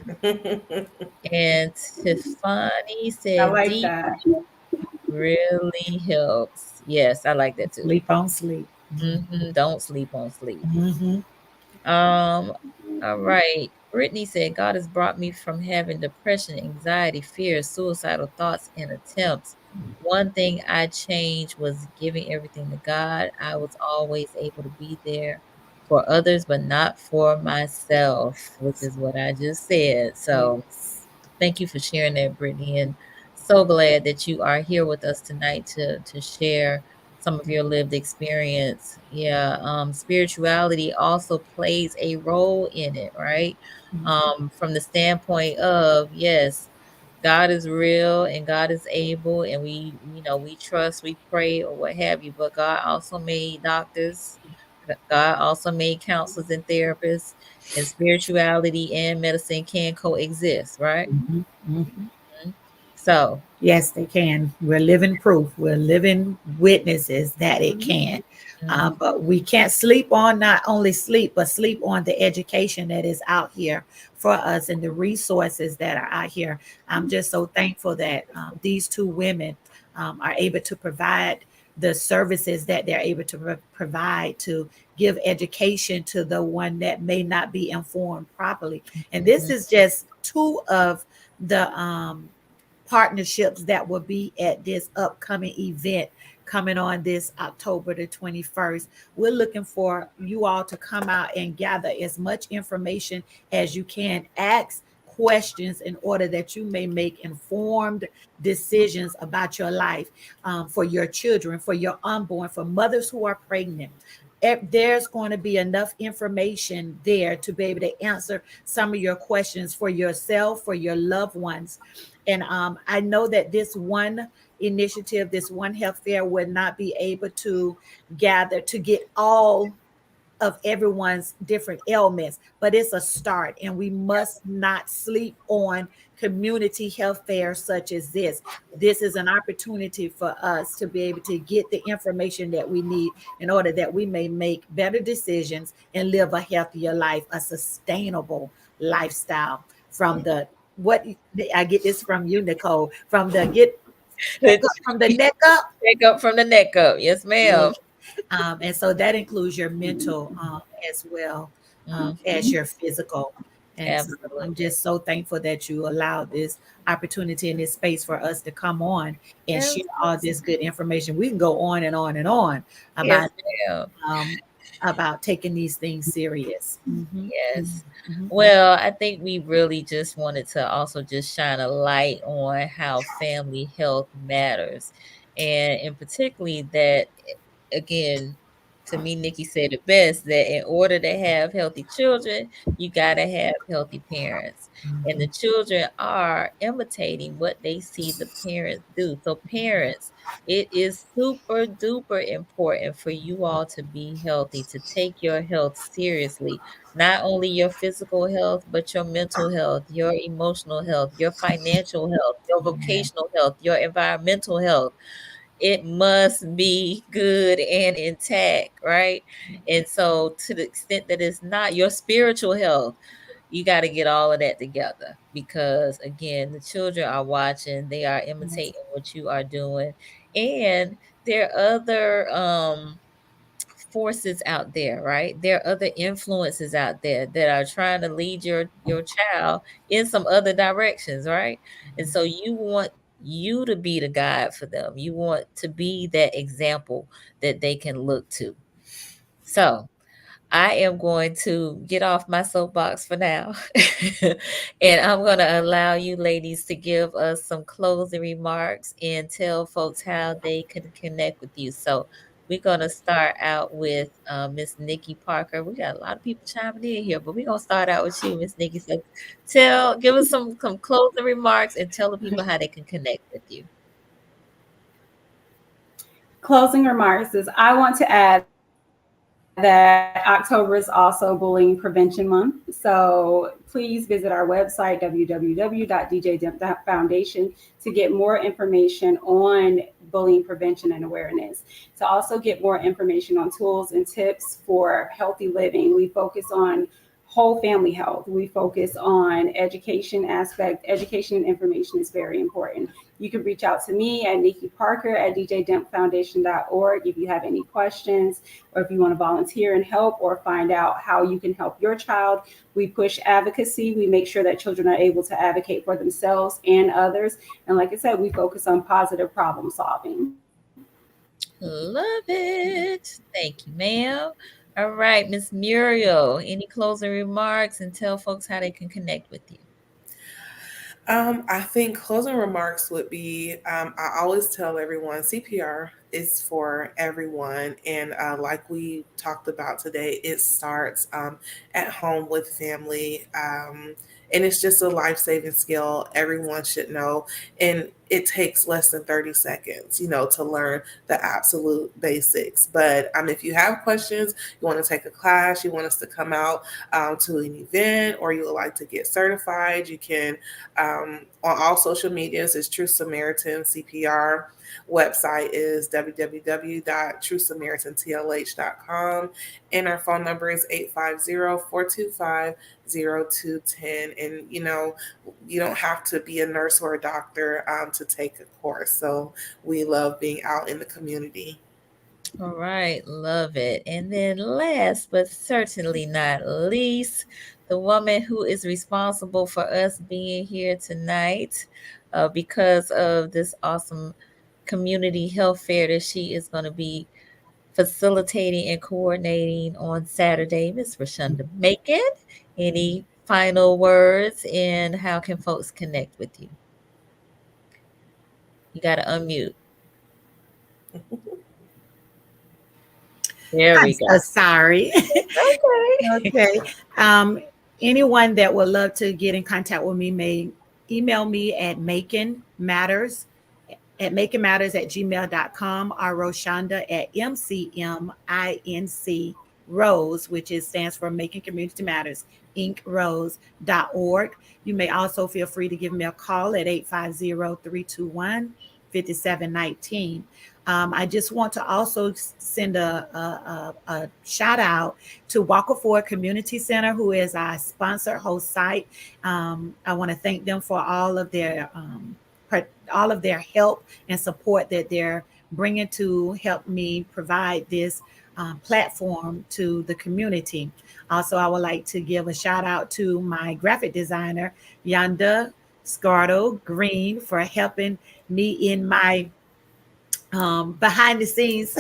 And Tiffany said, I like deep that. really helps. Yes, I like that too. Sleep on sleep. Don't sleep on sleep. All right. Brittany said, God has brought me from having depression, anxiety, fear, suicidal thoughts, and attempts. One thing I changed was giving everything to God. I was always able to be there for others, but not for myself, which is what I just said. So thank you for sharing that, Brittany. And so glad that you are here with us tonight to share some of your lived experience. Yeah. Spirituality also plays a role in it, right? From the standpoint of, yes, God is real and God is able, and we trust, we pray, or what have you, but God also made doctors. God also made counselors and therapists, and spirituality and medicine can coexist, right? So yes, they can. We're living proof. We're living witnesses that it can. But we can't sleep on, not only sleep, but sleep on the education that is out here for us and the resources that are out here. I'm just so thankful that these two women are able to provide the services that they're able to provide to give education to the one that may not be informed properly. And this is just two of the partnerships that will be at this upcoming event coming on this October the 21st. We're looking for you all to come out and gather as much information as you can. Ask questions in order that you may make informed decisions about your life, for your children, for your unborn, for mothers who are pregnant. There's going to be enough information there to be able to answer some of your questions for yourself, for your loved ones. And I know that this one initiative, this one health fair, would not be able to gather to get all of everyone's different ailments, but it's a start, and we must not sleep on community health fairs such as this. This is an opportunity for us to be able to get the information that we need in order that we may make better decisions and live a healthier life, a sustainable lifestyle. From the what I get this from you, Nicole, from the from the neck up. Neck up from the neck up. Yes, ma'am. And so that includes your mental as well as your physical. And so Absolutely. I'm just so thankful that you allowed this opportunity in this space for us to come on and share all this good information. We can go on and on and on about Yes, ma'am. about taking these things serious. Yes. Well, I think we really just wanted to also just shine a light on how family health matters. And particularly that, again, to me, Nikki said it best, that in order to have healthy children, you got to have healthy parents. And the children are imitating what they see the parents do. So parents, it is super duper important for you all to be healthy, to take your health seriously, not only your physical health, but your mental health, your emotional health, your financial health, your vocational health, your environmental health. It must be good and intact, right? And so, to the extent that it's not your spiritual health, you got to get all of that together, because again, the children are watching, they are imitating what you are doing. And there are other forces out there, right? There are other influences out there that are trying to lead your child in some other directions, right? And so you want you to be the guide for them. You want to be that example that they can look to. So I am going to get off my soapbox for now. And I'm going to allow you ladies to give us some closing remarks and tell folks how they can connect with you. So we're going to start out with Miss Nikki Parker. We got a lot of people chiming in here, but we're going to start out with you, Miss Nikki. So give us some closing remarks and tell the people how they can connect with you. Closing remarks is I want to add that October is also Bullying Prevention Month. So please visit our website, www.djdemp.foundation, to get more information on bullying prevention and awareness. To also get more information on tools and tips for healthy living. We focus on whole family health. We focus on education aspect. Education and information is very important. You can reach out to me at Niki Parker at djdempfoundation.org if you have any questions, or if you want to volunteer and help, or find out how you can help your child. We push advocacy. We make sure that children are able to advocate for themselves and others. And like I said, we focus on positive problem solving. Love it. Thank you, ma'am. All right, Miss Muerriel, any closing remarks, and tell folks how they can connect with you? I think closing remarks would be, I always tell everyone CPR is for everyone. And like we talked about today, it starts at home with family. And it's just a life-saving skill everyone should know. And it takes less than 30 seconds, to learn the absolute basics. But if you have questions, you want to take a class, you want us to come out to an event, or you would like to get certified, you can, on all social medias, is True Samaritan CPR. Website is www.truesamaritantlh.com, and our phone number is 850-425-0210. And you don't have to be a nurse or a doctor to take a course. So we love being out in the community. All right, love it. And then last but certainly not least, the woman who is responsible for us being here tonight because of this awesome community health fair that she is going to be facilitating and coordinating on Saturday, Miss Roshunda Macon. Any final words, and how can folks connect with you? You got to unmute. There we go. So sorry. Okay. Okay. Anyone that would love to get in contact with me may email me at maconmatters@gmail.com, or Roshunda at mcmincwright.com. Rose, which stands for Macon Community Matters Inc. Rose.org. You may also feel free to give me a call at 850-321-5719. I just want to also send a shout out to Walker Ford Community Center, who is our sponsor host site. I want to thank them for all of their help and support that they're bringing to help me provide this platform to the community. Also, I would like to give a shout out to my graphic designer, Yanda Scardo Green, for helping me in my behind the scenes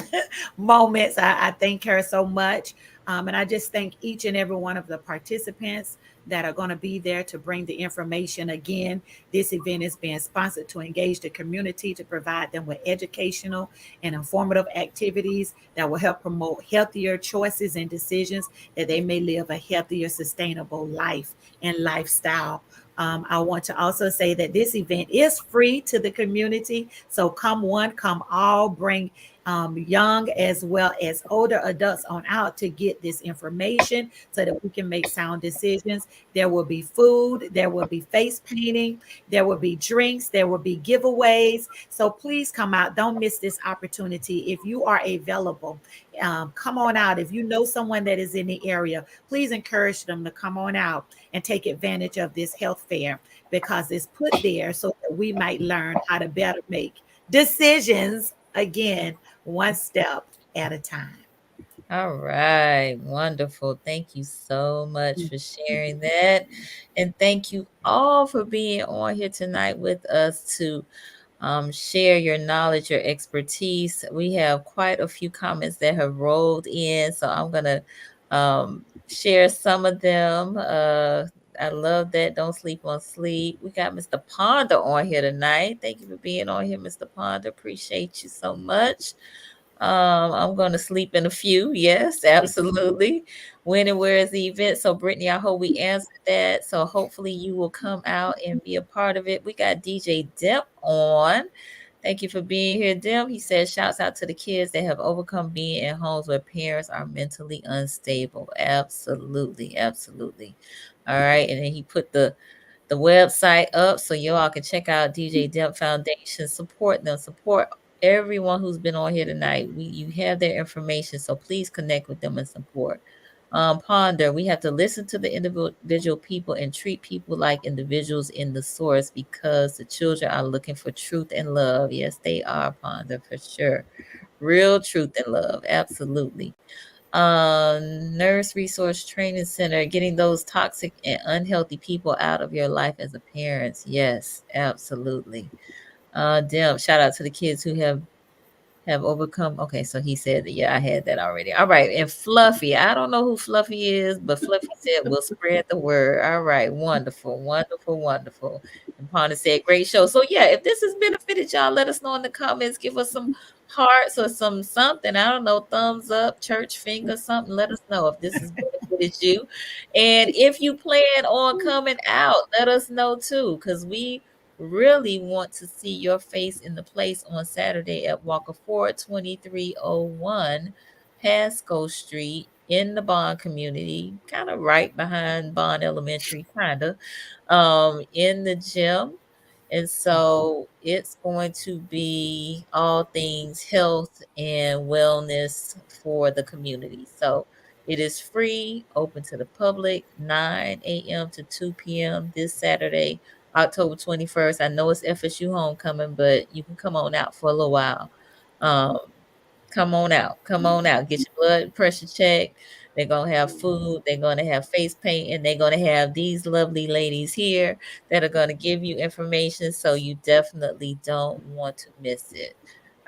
moments. I thank her so much. And I just thank each and every one of the participants that are going to be there to bring the information. Again, this event is being sponsored to engage the community, to provide them with educational and informative activities that will help promote healthier choices and decisions that they may live a healthier, sustainable life and lifestyle. I want to also say that this event is free to the community. So come one, come all, bring young as well as older adults on out to get this information so that we can make sound decisions. There will be food, there will be face painting, there will be drinks, there will be giveaways. So please come out. Don't miss this opportunity. If you are available, come on out. If you know someone that is in the area, please encourage them to come on out and take advantage of this health fair, because it's put there so that we might learn how to better make decisions, again, one step at a time. All right, wonderful. Thank you so much for sharing that. And thank you all for being on here tonight with us to share your knowledge, your expertise. We have quite a few comments that have rolled in, so I'm going to share some of them. I love that. Don't sleep on sleep. We got Mr. Ponder on here tonight. Thank you for being on here, Mr. Ponder. Appreciate you so much. I'm going to sleep in a few. Yes, absolutely. When and where is the event? So, Brittany, I hope we answered that. So, hopefully, you will come out and be a part of it. We got DJ DEMP on. Thank you for being here, DEMP. He says, shouts out to the kids that have overcome being in homes where parents are mentally unstable. Absolutely. Absolutely. All right. And then he put the website up so you all can check out DJ DEMP Foundation. Support them. Support everyone who's been on here tonight. You have their information, so please connect with them and support. Ponder, we have to listen to the individual people and treat people like individuals in the source, because the children are looking for truth and love. Yes, they are, Ponder, for sure. Real truth and love. Absolutely. Nurse Resource Training Center, getting those toxic and unhealthy people out of your life as a parent. Yes, absolutely. Dem, shout out to the kids who have overcome. Okay, so he said that, yeah, I had that already. All right. And Fluffy, I don't know who Fluffy is, but Fluffy said we'll spread the word. All right, wonderful, wonderful, wonderful. And Ponder said great show. So yeah, if this has benefited y'all, let us know in the comments. Give us some hearts or something. I don't know, thumbs up, church finger, something. Let us know if this has benefited you. And if you plan on coming out, let us know too, because we really want to see your face in the place on Saturday at Walker Ford, 2301 Pasco Street in the Bond community, kind of right behind Bond Elementary, in the gym. And so it's going to be all things health and wellness for the community. So it is free, open to the public, 9 a.m. to 2 p.m. this Saturday, October 21st. I know it's FSU homecoming, but you can come on out for a little while. Come on out. Come on out. Get your blood pressure checked. They're going to have food. They're going to have face paint. And they're going to have these lovely ladies here that are going to give you information. So you definitely don't want to miss it.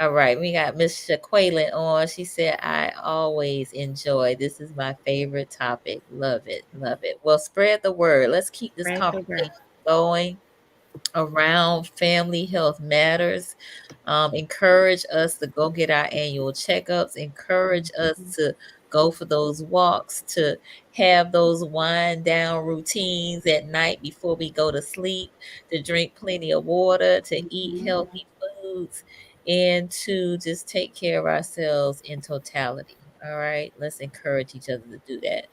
All right. We got Miss Shaquaylin on. She said, I always enjoy. This is my favorite topic. Love it. Love it. Well, spread the word. Let's keep this conversation going around family health matters. Encourage us to go get our annual checkups. Encourage us to go for those walks, to have those wind down routines at night before we go to sleep, to drink plenty of water, to eat healthy foods, and to just take care of ourselves in totality. All right, let's encourage each other to do that.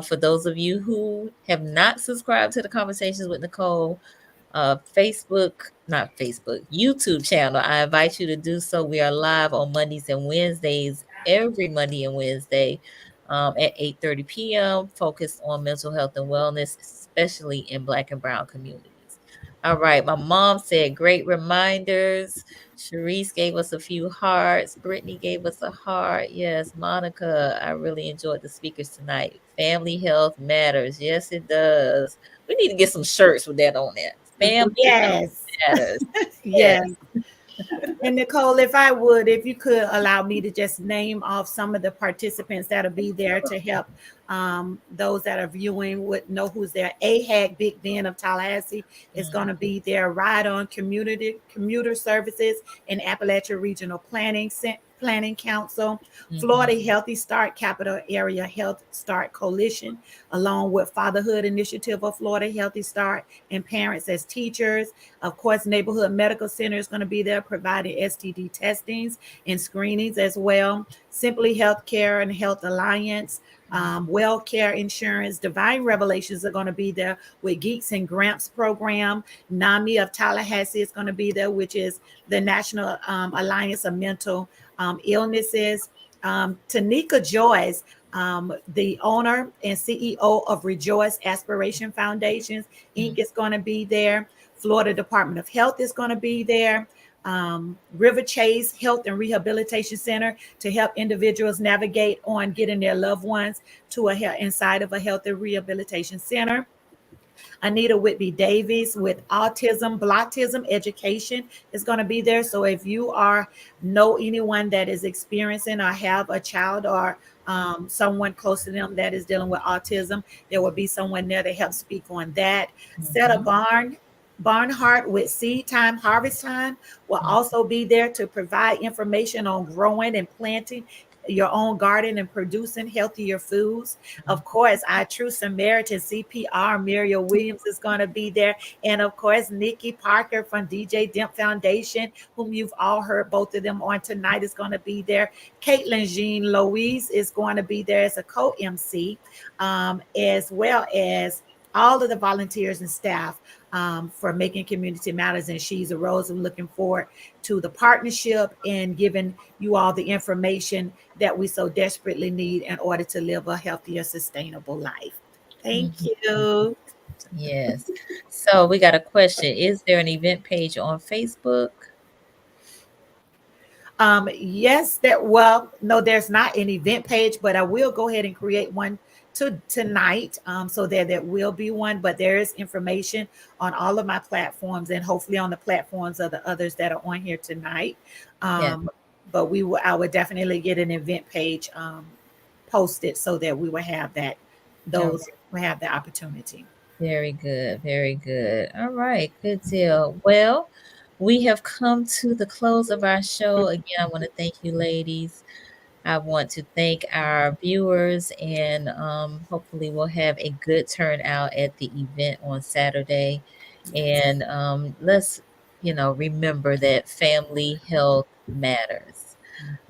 For those of you who have not subscribed to the Conversations with Nicole YouTube channel, I invite you to do so. We are live on Mondays and Wednesdays, every Monday and Wednesday at 8:30 p.m., focused on mental health and wellness, especially in Black and Brown communities. All right, my mom said great reminders. Sharice gave us a few hearts. Brittany gave us a heart. Yes, Monica, I really enjoyed the speakers tonight. Family health matters. Yes, it does. We need to get some shirts with that on it. Family health Yes. matters. Yes. Yes. And Nicole, if you could allow me to just name off some of the participants that'll be there to help those that are viewing would know who's there. AHAG Big Ben of Tallahassee is going to be there. Ride On Commuter Services and Appalachia Regional Planning Council, Florida Healthy Start Capital Area Health Start Coalition, along with Fatherhood Initiative of Florida Healthy Start and Parents as Teachers. Of course, Neighborhood Medical Center is going to be there providing STD testings and screenings as well. Simply Healthcare and Health Alliance, Well Care Insurance, Divine Revelations are going to be there with Geeks and Gramps program. NAMI of Tallahassee is going to be there, which is the National Alliance of Mental Illnesses. Tanika Joyce, the owner and CEO of Rejoice Aspiration Foundations, Inc. is going to be there. Florida Department of Health is going to be there. River Chase Health and Rehabilitation Center to help individuals navigate on getting their loved ones to inside of a health and rehabilitation center. Anita Whitby Davies with Autism, Blautism Education is going to be there. So if you know anyone that is experiencing or have a child or someone close to them that is dealing with autism, there will be someone there to help speak on that. Seta Barnhart with Seed Time, Harvest Time will also be there to provide information on growing and planting your own garden and producing healthier foods. Of course, our True Samaritan CPR, Muerriel Williams is going to be there. And of course, Niki Parker from DJ DEMP Foundation, whom you've all heard both of them on tonight, is going to be there. Caitlin Jean Louise is going to be there as a co-MC, as well as all of the volunteers and staff for Macon Community Matters and She's a Rose. I'm looking forward to the partnership and giving you all the information that we so desperately need in order to live a healthier, sustainable life. Thank you. Yes. So we got a question. Is there an event page on Facebook? Yes, no, there's not an event page, but I will go ahead and create one tonight, so there will be one, but there is information on all of my platforms and hopefully on the platforms of the others that are on here tonight. But I would definitely get an event page posted so that we will have that. Those will have the opportunity. Very good. Very good. All right. Good deal. Well, we have come to the close of our show. Again, I want to thank you, ladies. I want to thank our viewers, and hopefully we'll have a good turnout at the event on Saturday. And let's, remember that family health matters.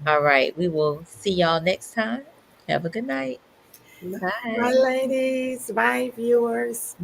All right. We will see y'all next time. Have a good night. Bye. Bye, ladies. Bye, viewers.